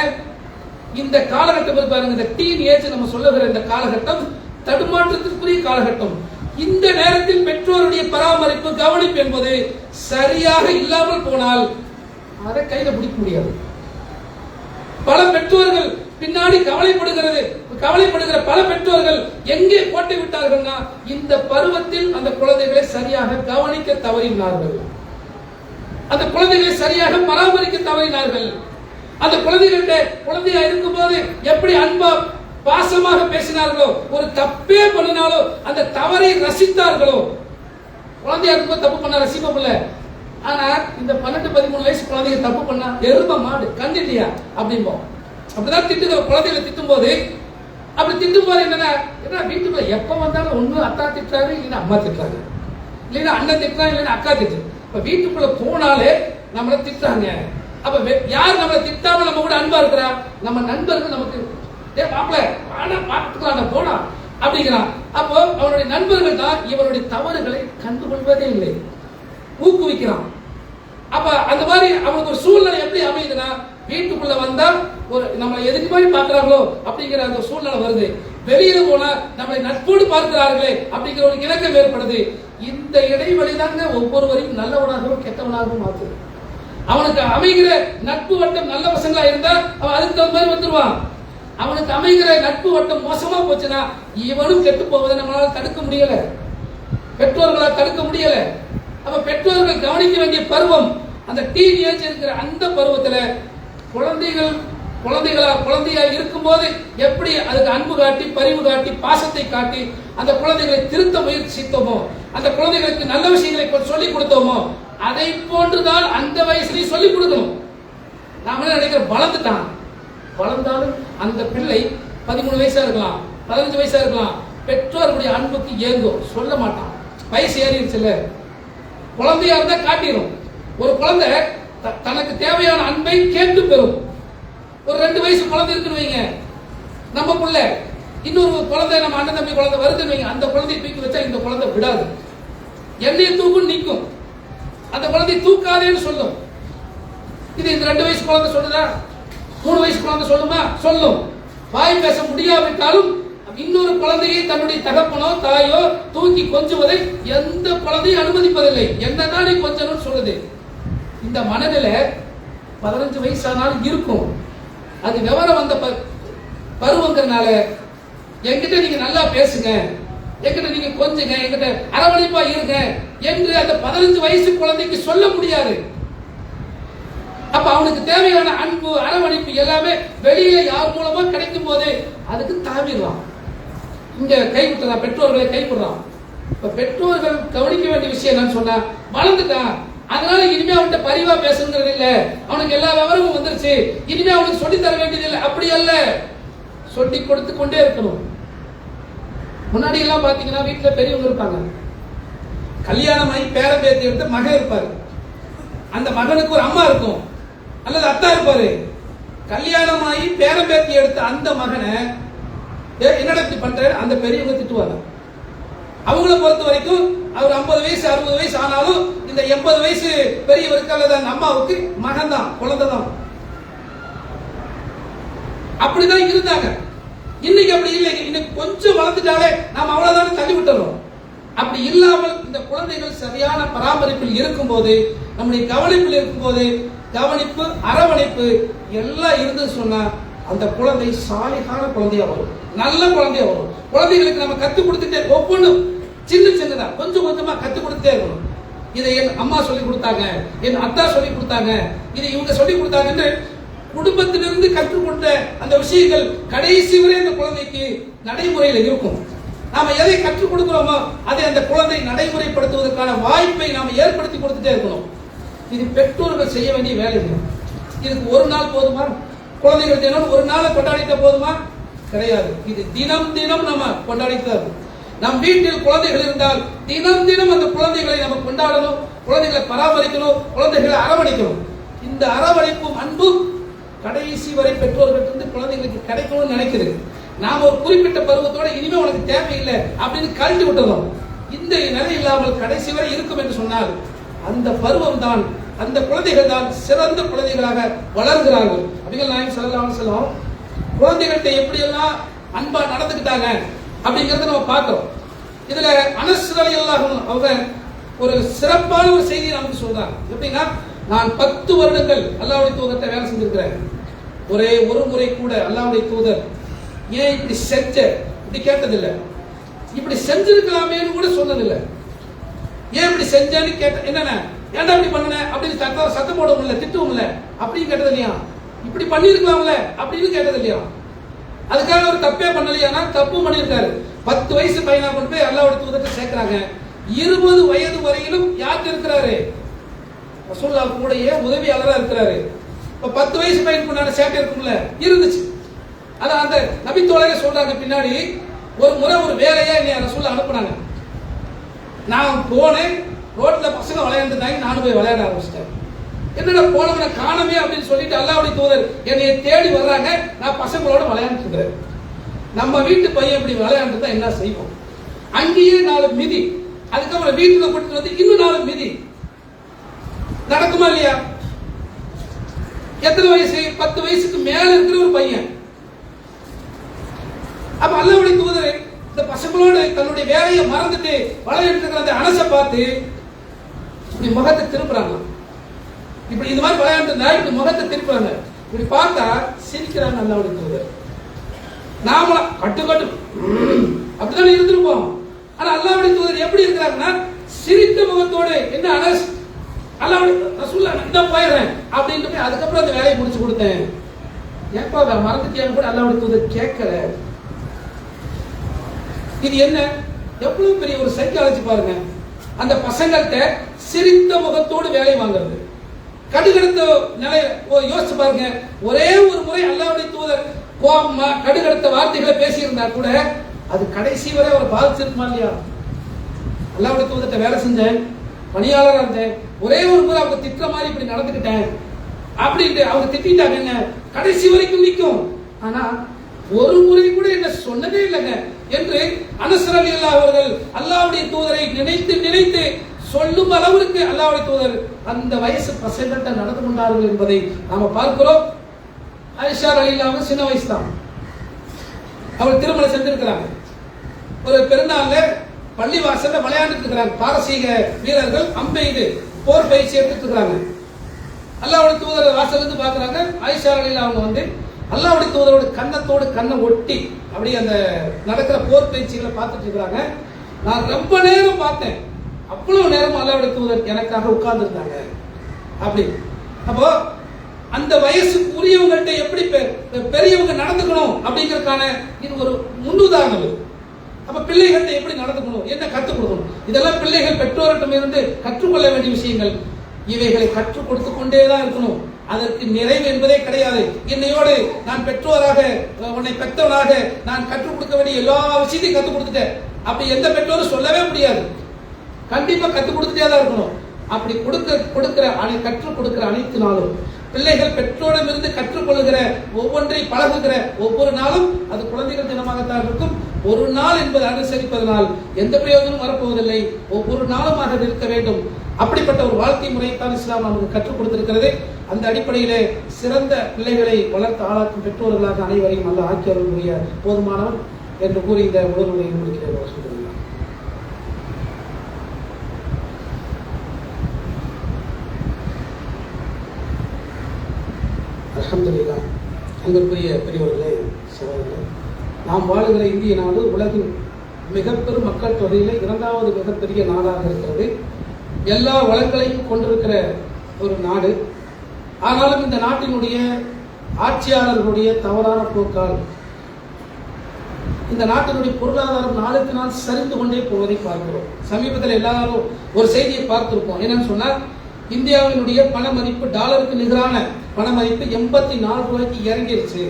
இந்த காலகட்டம் பாருங்க, இந்த டீன் ஏஜ் நம்ம சொல்லுகிற இந்த காலகட்டம் தடுமாற்றத்திற்குரிய காலகட்டம். இந்த நேரத்தில் பெற்றோருடைய பராமரிப்பு கவனிப்பு என்பது சரியாக இல்லாமல் போனால் அதை கையில பிடிக்க முடியாது. பல பெற்றோர்கள் பின்னாடி கவலைப்படுகிற பல பெற்றோர்கள் எங்கே போட்டு விட்டார்கள்னா, இந்த பருவத்தில் அந்த குழந்தைகளை சரியாக கவனிக்க தவறினார்கள், அந்த குழந்தைகளை சரியாக பராமரிக்க தவறினார்கள். அந்த குழந்தையா இருக்கும் போது எப்படி அன்பா பாசமாக பேசினார்களோ, ஒரு தப்பே பண்ணினாலோ அந்த தவறை ரசித்தார்களோ. குழந்தையா இருக்கும்போது தப்பு பண்ண ரசிப்போம்ல. ஆனா இந்த 12-13 வயசு குழந்தைங்க தப்பு பண்ணா எரும மாடு கண்டில்லையா அப்படிம்போம். அப்படிதான் திட்டுகிற குழந்தைகளை திட்டும் போது, அப்படி திட்டும் போது என்னன்னா, வீட்டுக்குள்ள எப்ப வந்தாலும் ஒண்ணு அத்தா திட்டுறாரு, இல்லைன்னா அம்மா திட்டுறாங்க, இல்லைன்னா அண்ணன் திட்டுறாங்க, இல்லைன்னா அக்கா திட்டு. இப்ப வீட்டுக்குள்ள போனாலே நம்மளை திட்டுறாங்க. அப்ப யார் நம்மளை திட்டாம நம்ம கூட அன்பா இருக்கிறா? நம்ம நண்பர்கள் நமக்கு மாப்பிள்ள பார்த்துக்கலாம் போனா அப்படிங்கிறான். அப்போ அவனுடைய நண்பர்கள் தான் இவருடைய தவறுகளை கண்டுகொள்வதே இல்லை, ஊக்குவிக்கிறான். அப்ப அந்த மாதிரி அவனுக்கு ஒரு சூழ்நிலை எப்படி அமையுதுன்னா, வீட்டுக்குள்ள வந்தா ஒரு நம்மளை எதுக்கு மாதிரி பாக்குறாங்களோ அப்படிங்கிற அந்த சூழ்நிலை வருது. வெளியில போனா நம்மளை நட்போடு பார்க்கிறார்களே அப்படிங்கிற ஒரு இணக்கம் ஏற்படுது. இந்த இடைவெளி தாங்க ஒவ்வொருவரையும் நல்லவனாகவும் கெட்டவனாகவும் மாற்றுது. அவனுக்கு அமைகிற நட்பு வட்டம் நல்ல பசங்களா இருந்தா அவன் அதுக்கு தகுந்த மாதிரி வந்துருவான். அவனுக்கு அமைகிற நட்பு வட்டம் மோசமா போச்சுன்னா இவனும் கெட்டு போவதை நம்மளால தடுக்க முடியல, பெற்றோர்களால் தடுக்க முடியல. அப்ப பெற்றோர்கள் கவனிக்க வேண்டிய பருவம் அந்த டீன் ஏஜ் இருக்கிற அந்த பருவத்துல குழந்தையா இருக்கும் போது எப்படி அதுக்கு அன்பு காட்டி, பரிவு காட்டி, பாசத்தை காட்டி அந்த குழந்தைகளை திருத்த முயற்சித்தோமோ, அந்த குழந்தைகளுக்கு நல்ல விஷயங்களை சொல்லிக் கொடுத்தோமோ, அதை போன்றுதான் அந்த வயசுலயும் சொல்லிக் கொடுக்கணும். நாம என்ன நினைக்கிறோம், வளர்ந்தாலும் அந்த பிள்ளை 13 வயசா இருக்கலாம், 15 வயசா இருக்கலாம், பெற்றோர்களுடைய அன்புக்கு ஏங்கும், சொல்ல மாட்டான். வயசு ஏறிடுச்சுல்ல, குழந்தையா இருந்தா காட்டிடும். ஒரு குழந்தை தனக்கு தேவையான அன்பை கேட்டு பெறும். ஒரு 2 வயசு குழந்தை இருக்குன்னு வைங்க, நம்ம புள்ள இன்னொரு குழந்தை, நம்ம அண்ணன் தம்பி குழந்தை வருதுன்னு வைங்க, அந்த குழந்தையை தூக்கி வச்சா இந்த குழந்தை விடாது, என்னைய தூக்கும் நிற்கும். அந்த குழந்தை தூக்காதேன்னு சொல்லும். இது இந்த 2 வயசு குழந்தை சொல்லுதா? 3 வயசு குழந்தை சொல்லுமா? சொல்லும். வாய் பேச முடியாவிட்டாலும் இன்னொரு குழந்தையை தன்னுடைய தகப்பனோ தாயோ தூக்கி கொஞ்சுவதை எந்த குழந்தையும் அனுமதிப்பதில்லை. என்னதான் நீ கொஞ்சம் சொல்லுது. இந்த மனநிலை 15 வயசானாலும் இருக்கும். அது விவரம் வந்த பருவங்கிறனால என்கிட்ட நீங்க நல்லா பேசுங்க, என்கிட்ட நீங்க கொஞ்சுங்க, என்கிட்ட அரவணைப்பா இருங்க என்று அந்த 15 வயசு குழந்தைக்கு சொல்ல முடியாது. அப்ப அவனுக்கு தேவையான அன்பு, அரவணைப்பு எல்லாமே வெளியில யார் மூலமா கிடைக்கும் போது அதுக்கு தாவிடுறான். இங்க கைவிட்டுறான், பெற்றோர்களை கைவிடுறான். இப்ப பெற்றோர்கள் கவனிக்க வேண்டிய விஷயம் என்னன்னு சொன்னா, வளர்ந்துட்டான், அதனால இனிமே அவன்கிட்ட பரிவா பேசுங்கிறது இல்ல, அவனுக்கு எல்லா விவரமும் வந்துருச்சு, இனிமே அவனுக்கு சொல்லி தர வேண்டியது இல்லை. அப்படி அல்ல, சொல்லி கொடுத்து கொண்டே இருக்கணும். முன்னாடி எல்லாம் பாத்தீங்கன்னா வீட்டுல பெரியவங்க இருப்பாங்க, கல்யாணம் ஆகி பேர பேத்தி எடுத்து மகன் இருப்பாரு, அந்த மகனுக்கு ஒரு அம்மா இருக்கும் அல்லது அத்தா இருப்பாரு. கல்யாணம் ஆகி பேர பேத்தி எடுத்த அந்த மகனை என்னடா பண்ற அந்த பெரியவங்க திட்டுவாங்க. அவங்கள பொறுத்த வரைக்கும் அவர் 50 வயசு 60 வயசு ஆனாலும் இந்த 80 வயசு பெரியவருக்கு அல்லது அந்த அம்மாவுக்கு மகன் தான், குழந்தை தான். அப்படிதான் இருந்தாங்க. இன்னைக்கு அப்படி இல்லை. இன்னைக்கு கொஞ்சம் வளர்ந்துட்டாலே நாம் அவ்வளவுதான் தள்ளி விட்டுறோம். அப்படி இல்லாமல் இந்த குழந்தைகள் சரியான பராமரிப்பில் இருக்கும் போது, நம்முடைய கவனிப்பில் இருக்கும் போது, கவனிப்பு, அரவணைப்பு எல்லாம் இருந்து சொன்னா அந்த குழந்தை சாலிகான குழந்தையா வரும், நல்ல குழந்தையா வரும். குழந்தைகளுக்கு நம்ம கத்துக் கொடுத்துட்டே, ஒவ்வொன்றும் சின்னதா கொஞ்சம் கொஞ்சமா கத்துக் கொடுத்துட்டே இருக்கணும். இதை என் அம்மா சொல்லி கொடுத்தாங்க, என் அத்தா சொல்லி கொடுத்தாங்க, இதை இவங்க சொல்லி கொடுத்தாங்க என்று குடும்பத்திலிருந்து கற்றுக்கொண்ட அந்த விஷயங்கள் கடைசி வரை அந்த குழந்தைக்கு நடைமுறையில் இருக்கும். நாம எதை கற்றுக் கொடுக்கிறோமோ அதை அந்த குழந்தை நடைமுறைப்படுத்துவதற்கான வாய்ப்பை நாம ஏற்படுத்தி கொடுத்துட்டே இருக்கணும். இது பெற்றோர்கள் செய்ய வேண்டிய வேலை. இதுக்கு ஒரு நாள் போதுமா? குழந்தைகள் தினம் ஒரு நாளை கொண்டாடிட்ட போதுமா? கிடையாது. இது தினம் தினம் நம்ம கொண்டாடித்தான். நம் வீட்டில் குழந்தைகள் இருந்தால் தினம் தினம் அந்த குழந்தைகளை நம்ம கொண்டாடணும், குழந்தைகளை பராமரிக்கணும், குழந்தைகளை அரவணைக்கணும். இந்த அரவணைப்பும் அன்பும் கடைசி வரை பெற்றோர்களிருந்து குழந்தைகளுக்கு கிடைக்கணும்னு நினைக்குது. நாம ஒரு குறிப்பிட்ட பருவத்தோட இனிமே உனக்கு தேவையில்லை அப்படின்னு கழட்டி விட்டுறோம். இந்த நிலை இல்லாமல் கடைசி வரை இருக்கும் என்று சொன்னால் அந்த பருவம் தான், அந்த குழந்தைகள் தான் சிறந்த குழந்தைகளாக வளர்கிறார்கள். நபிகள் நாயகம் ஸல்லல்லாஹு அலைஹி வஸல்லம் குழந்தைகள்கிட்ட எப்படியெல்லாம் அன்பா நடந்துக்கிட்டாங்க அப்படிங்கறத நம்ம பார்க்கிறோம். இதுல அனஸ் ரலியல்லாஹு அன்ஹு அவங்க ஒரு சிறப்பான ஒரு செய்தியை நமக்கு சொல்றாங்க. எப்படின்னா, நான் 10 வருடங்கள் அல்லாஹ்வுடைய தூதர்கிட்ட வேலை செஞ்சிருக்கிறேன். ஒரே ஒரு முறை கூட அல்லாஹ்வுடைய தூதர் ஏன் இப்படி செஞ்ச இப்படி கேட்டதில்லை, இப்படி செஞ்சிருக்கலாமேன்னு கூட சொன்னதில்லை. ஏன் இப்படி செஞ்சேன்னு கேட்ட, என்னென்ன ஏன்டா இப்படி பண்ணன அப்படின்னு சத்தம் போடவும் இல்லை, திட்டவும் இல்லை அப்படின்னு கேட்டது இல்லையா, இப்படி பண்ணிருக்கலாம்ல அப்படின்னு கேட்டது இல்லையா. அதுக்காக ஒரு தப்பே பண்ணலையானா தப்பு பண்ணியிருக்காரு. 10 வயசு பையனா கொண்டு போய் அல்லாஹ்வுடைய தூதர்கிட்ட சேர்க்கிறாங்க. 20 வயது வரையிலும் யார் இருக்கிறாரு? ரசூலுல்லாஹ் கூடயே உதவியாளரா இருக்கிறாரு. இப்ப 10 வயசு பையனுக்கு முன்னாடி சேட்டை இருக்கும்ல, இருந்துச்சு. அதான் அந்த நபி தோழரே சொல்றாங்க, பின்னாடி ஒரு முறை ஒரு வேலையா என்னை ரசூலுல்லாஹ் அனுப்புனாங்க. நான் போனேன், ரோட்ல பசங்க விளையாண்டுட்டாங்க, நானும் போய் விளையாட ஆரம்பிச்சிட்டேன். என்னடா போனவனை காணமே அப்படின்னு சொல்லிட்டு அல்லாஹ்வுடைய தூதர் என்னைய தேடி வர்றாங்க. நான் பசங்களோட விளையாண்டு இருக்கிறேன். நம்ம வீட்டு பையன் இப்படி விளையாண்டுதான் என்ன செய்வோம்? அங்கேயே 4 மிதி, அதுக்கப்புறம் வீட்டுல கூட்டிட்டு வந்து இன்னும் 4 மிதி. நடக்குமா இல்லையா? எத்தனை வயசு? 10 வயசுக்கு மேல இருக்கிற ஒரு பையன். அப்ப அல்லாஹ்வுடைய தூதர் இந்த பசங்களோட தன்னுடைய வேலையை மறந்துட்டு விளையாண்டு இருக்கிற அந்த அனஸை பார்த்து இப்படி முகத்தை திருப்புறாங்க. இப்படி இந்த மாதிரி விளையாண்டு இப்படி முகத்தை திருப்புறாங்க. இப்படி பார்த்தா சிரிக்கிறாங்க அல்லாஹ்வுடைய தூதர். நாம கட்டு அப்படிதான் இருந்திருப்போம். ஆனா அல்லாஹ்வுடைய தூதர் எப்படி இருக்கிறாங்கன்னா, சிரித்த முகத்தோடு, என்ன அனஸ், அல்லாஹ்வுடைய ரசூலுல்லாஹ் நான் போயிடுறேன் அப்படின்ட்டு போய் அதுக்கப்புறம் அந்த வேலையை முடிச்சு கொடுத்தேன். ஏப்பா மறந்துட்டியான்னு கூட அல்லாஹ்வுடைய தூதர் கேட்கல. இது என்ன எவ்வளவு பெரிய ஒரு சைக்காலஜி பாருங்க. அந்த பசங்கள்கிட்ட சிரித்த முகத்தோடு வேலை வாங்குறது, கடுகடுத்த நிலை யோசிச்சு பாருங்க. ஒரே ஒரு முறை அல்லாஹ்வுடைய தூதர் கோபமா கடுகடுத்த வார்த்தைகளை பேசியிருந்தா கூட அது கடைசி வரை அவர் பாதிச்சிருக்குமா இல்லையா? அல்லாஹ்வுடைய தூதர்கிட்ட வேலை செஞ்சேன், பணியாளராக இருந்தேன், ஒரே ஒரு முறை அவங்க திட்டுற மாதிரி இப்படி நடந்துக்கிட்டேன் அப்படின்ட்டு அவங்க திட்டாங்க, என்ன கடைசி வரைக்கும் நிற்கும். ஆனா ஒரு முறை கூட என்ன சொன்னதே இல்லைங்க என்று அனஸ் ரலியல்லாஹு அவர்கள் அல்லாஹ்வுடைய தூதரை நினைத்து நினைத்து சொல்லும் அளவிற்கு அல்லாஹ்வுடைய தூதர் அந்த வயசு பசங்கள்கிட்ட நடந்து கொண்டார்கள் என்பதை நாம பார்க்கிறோம். ஆயிஷா ரலியல்லாஹு சின்ன வயசு தான், அவள் திருமணம் செஞ்சிருக்கிறாங்க. ஒரு பெருநாள்ல பள்ளி வாசல்ல விளையாண்டுட்டு இருக்கிறாங்க. பாரசீக வீரர்கள் அம்பெய்து போர் பயிற்சி எடுத்துட்டு இருக்கிறாங்க. அல்லாஹ்வுடைய தூதர் வாசல்ல இருந்து பாக்குறாங்க. ஆயிஷா ரலியல்லாஹு அவங்க வந்து அல்லாஹ்வுடைய தூதரோட கண்ணத்தோடு கண்ணை ஒட்டி அப்படியே அந்த நடக்கிற போர் பயிற்சிகளை பார்த்துட்டு இருக்கிறாங்க. நான் ரொம்ப நேரம் பார்த்தேன், அவ்வளவு நேரம் அல்லாஹ்வுடைய தூதர் எனக்காக உட்கார்ந்து இருந்தாங்க. அப்படி அப்போ அந்த வயசுக்கு உரியவங்கள்ட்ட எப்படி பெரியவங்க நடந்துக்கணும் அப்படிங்கறதுக்கான இது ஒரு முன்னுதாரணம். அப்ப பிள்ளைகள்ட்ட எப்படி நடந்துக்கணும், என்ன கற்றுக் கொடுக்கணும், இதெல்லாம் பிள்ளைகள் பெற்றோரிடம் இருந்து கற்றுக்கொள்ள வேண்டிய விஷயங்கள். இவைகளை கற்றுக் கொடுத்து கொண்டேதான் இருக்கணும். அதற்கு நிறைவு என்பதே கிடையாது. என்னையோடு நான் பெற்றோராக, உன்னை பெற்றவனாக நான் கற்றுக் கொடுக்க வேண்டிய எல்லா விஷயத்தையும் கற்றுக் கொடுத்துட்டேன் அப்படி எந்த பெற்றோரும் சொல்லவே முடியாது. கண்டிப்பா கற்றுக் கொடுத்துட்டே தான் இருக்கணும். அப்படி கற்றுக் கொடுக்கிற அனைத்து நாளும் பிள்ளைகள் பெற்றோரிடமிருந்து கற்றுக்கொள்கிற ஒவ்வொன்றை பழகுகிற ஒவ்வொரு நாளும் அது குழந்தைகள் தினமாகத்தான் இருக்கும். ஒரு நாள் என்பது அனுசரிப்பதனால் எந்த பிரயோஜனம் வரப்போவதில்லை. ஒவ்வொரு நாளும் அது இருக்க வேண்டும். அப்படிப்பட்ட ஒரு வாழ்க்கை முறையைத்தான் இஸ்லாம் நமக்கு கற்றுக் கொடுத்திருக்கிறது. அந்த அடிப்படையிலே சிறந்த பிள்ளைகளை வளர்த்து ஆளாக்கும் பெற்றோர்களாக அனைவரையும் நல்ல ஆக்கியவர்களுடைய போதுமானவர் என்று கூறி இந்த உணர்வுகளை முடிக்கிறேன். அல்ஹம்துலில்லாஹ். அன்பிற்குரிய பெரியவர்களே, சகோதரர்களே, நாம் வாழுகிற இந்திய நாடு உலகின் மிகப்பெரும் மக்கள் தொகையிலே 2வது மிகப்பெரிய நாடாக இருக்கிறது. எல்லா வளங்களையும் கொண்டிருக்கிற ஒரு நாடு. ஆனாலும் இந்த நாட்டினுடைய ஆட்சியாளர்களுடைய தவறான போக்கால் இந்த நாட்டினுடைய பொருளாதாரம் நாளுக்கு நாள் சரிந்து கொண்டே போவதை பார்க்கிறோம். சமீபத்தில் எல்லாரும் ஒரு செய்தியை பார்த்திருப்போம். என்னன்னு சொன்னா, இந்தியாவினுடைய பண மதிப்பு டாலருக்கு நிகரான பண மதிப்பு 84 ரூபாய்க்கு இறங்கிருச்சு.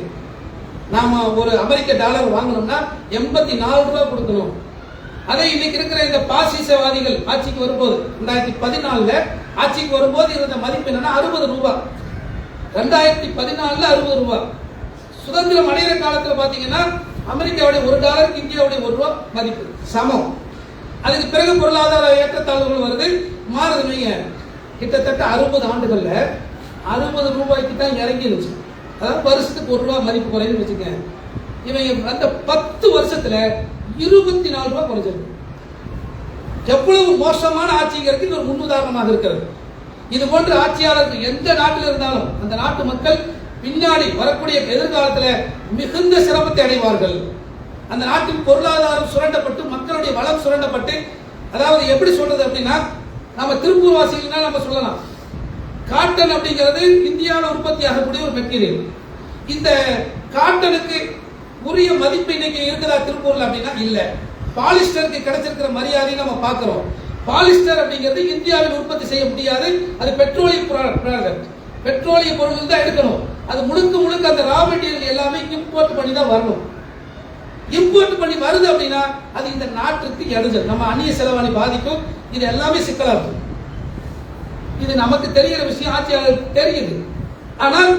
நாம ஒரு அமெரிக்க டாலர் வாங்கணும்னா 84 ரூபாய் கொடுக்கணும். அதை இன்னைக்கு இருக்கிற இந்த பாசிசவாதிகள் ஆட்சிக்கு வரும்போது 2014 ஆட்சிக்கு வரும்போது இருந்த மதிப்பு என்னன்னா 60 ரூபாய். 2014 60 ரூபாய். சுதந்திரம் அடைகிற காலத்துல பாத்தீங்கன்னா அமெரிக்காவுடைய $1 இந்தியாவுடைய $1 மதிப்பு சமம். அதுக்கு பிறகு பொருளாதார ஏற்றத்தாழ்வுகள் வருது, மாறுதுங்க. கிட்டத்தட்ட 60 ஆண்டுகள்ல 60 ரூபாய்க்கு தான் இறங்கிருச்சு. அதாவது வருஷத்துக்கு ₹1 மதிப்பு குறையுன்னு வச்சுக்கங்க. இவங்க அந்த 10 வருஷத்துல ₹24 குறைஞ்சிருக்கு. எவ்வளவு மோசமான ஆட்சிங்கிறது இது ஒரு முன்னுதாரணமாக இருக்கிறது. இது போன்ற ஆட்சியாளர்கள் எந்த நாட்டில் இருந்தாலும் அந்த நாட்டு மக்கள் பின்னாடி வரக்கூடிய எதிர்காலத்தில் மிகுந்த சிரமத்தை அடைவார்கள். அந்த நாட்டின் பொருளாதாரம் சுரண்டப்பட்டு மக்களுடைய வளம் சுரண்டப்பட்டு, அதாவது எப்படி சொல்றது அப்படின்னா, நம்ம திருப்பூர் வாசிகள்னா நம்ம சொல்லலாம், காட்டன் அப்படிங்கிறது இந்தியாவில் உற்பத்தி ஆகக்கூடிய ஒரு மெட்டீரியல். இந்த காட்டனுக்கு உரிய மதிப்பு இன்னைக்கு இருக்குதா திருப்பூர்ல அப்படின்னா இல்ல. பாலிஸ்டருக்கு கிடைச்சிருக்கிற மரியாதை நம்ம பார்க்கிறோம். பாலிஸ்டர் அப்படிங்கிறது இந்தியாவில் உற்பத்தி செய்ய முடியாது. அது பெட்ரோலிய ப்ராடக்ட், பெட்ரோலிய பொருள் தான் எடுக்கணும். அது முழுக்க அந்த ரா மெட்டீரியல் எல்லாமே இம்போர்ட் பண்ணி தான் வரணும். இம்போர்ட் பண்ணி வருது அப்படின்னா அது இந்த நாட்டுக்கு இடைஞ்சல், நம்ம அந்நிய செலவாணி பாதிக்கும். இது எல்லாமே சிக்கலா இருக்கும். இது நமக்கு தெரிகிற விஷயம், ஆட்சியாளருக்கு தெரியுது. ஆனால்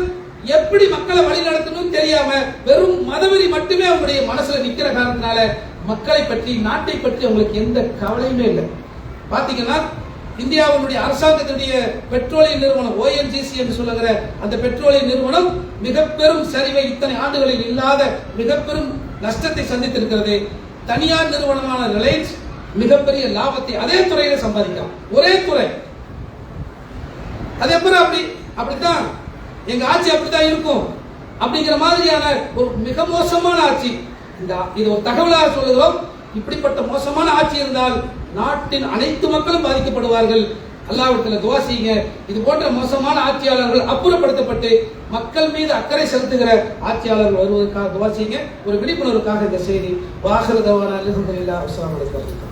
எப்படி மக்களை வழி நடத்தணும் தெரியாம வெறும் மதவெறி மட்டுமே அவங்களுடைய மனசுல நிக்கிற காரணத்தினால மக்களை பற்றி நாட்டை பற்றி அவங்களுக்கு எந்த கவலையுமே இல்லை. பாத்தீங்கன்னா இந்தியாவுடைய அரசாங்கத்தினுடைய பெட்ரோலிய நிறுவனம் ONGC என்று சொல்லுகிற அந்த பெட்ரோலிய நிறுவனம் மிக பெரும் சரிவை இத்தனை ஆண்டுகளில் இல்லாத மிக பெரும் நஷ்டத்தை சந்தித்திருக்கிறது. தனியார் நிறுவனமான ரிலையன்ஸ் மிகப்பெரிய லாபத்தை அதே துறையில சம்பாதிக்கலாம். ஒரே துறை. அதே போல அப்படித்தான் எங்க ஆட்சி அப்படித்தான் இருக்கும் அப்படிங்கிற மாதிரியான ஒரு மிக மோசமான ஆட்சி. இது ஒரு தகவலாக சொல்லுகிறோம். இப்படிப்பட்ட மோசமான ஆட்சி இருந்தால் நாட்டின் அனைத்து மக்களும் பாதிக்கப்படுவார்கள். அல்லாஹ்விடத்தில் துஆ செய்யுங்க. இது போன்ற மோசமான ஆட்சியாளர்கள் அப்புறப்படுத்தப்பட்டு மக்கள் மீது அக்கறை செலுத்துகிற ஆட்சியாளர்கள் வருவதற்காக துஆ செய்யுங்க. ஒரு விழிப்புணர்வுக்காக இந்த செய்தி. வாஹிரு தவானா அல்ஹம்துலில்லாஹ். அஸ்ஸலாமு அலைக்கும்.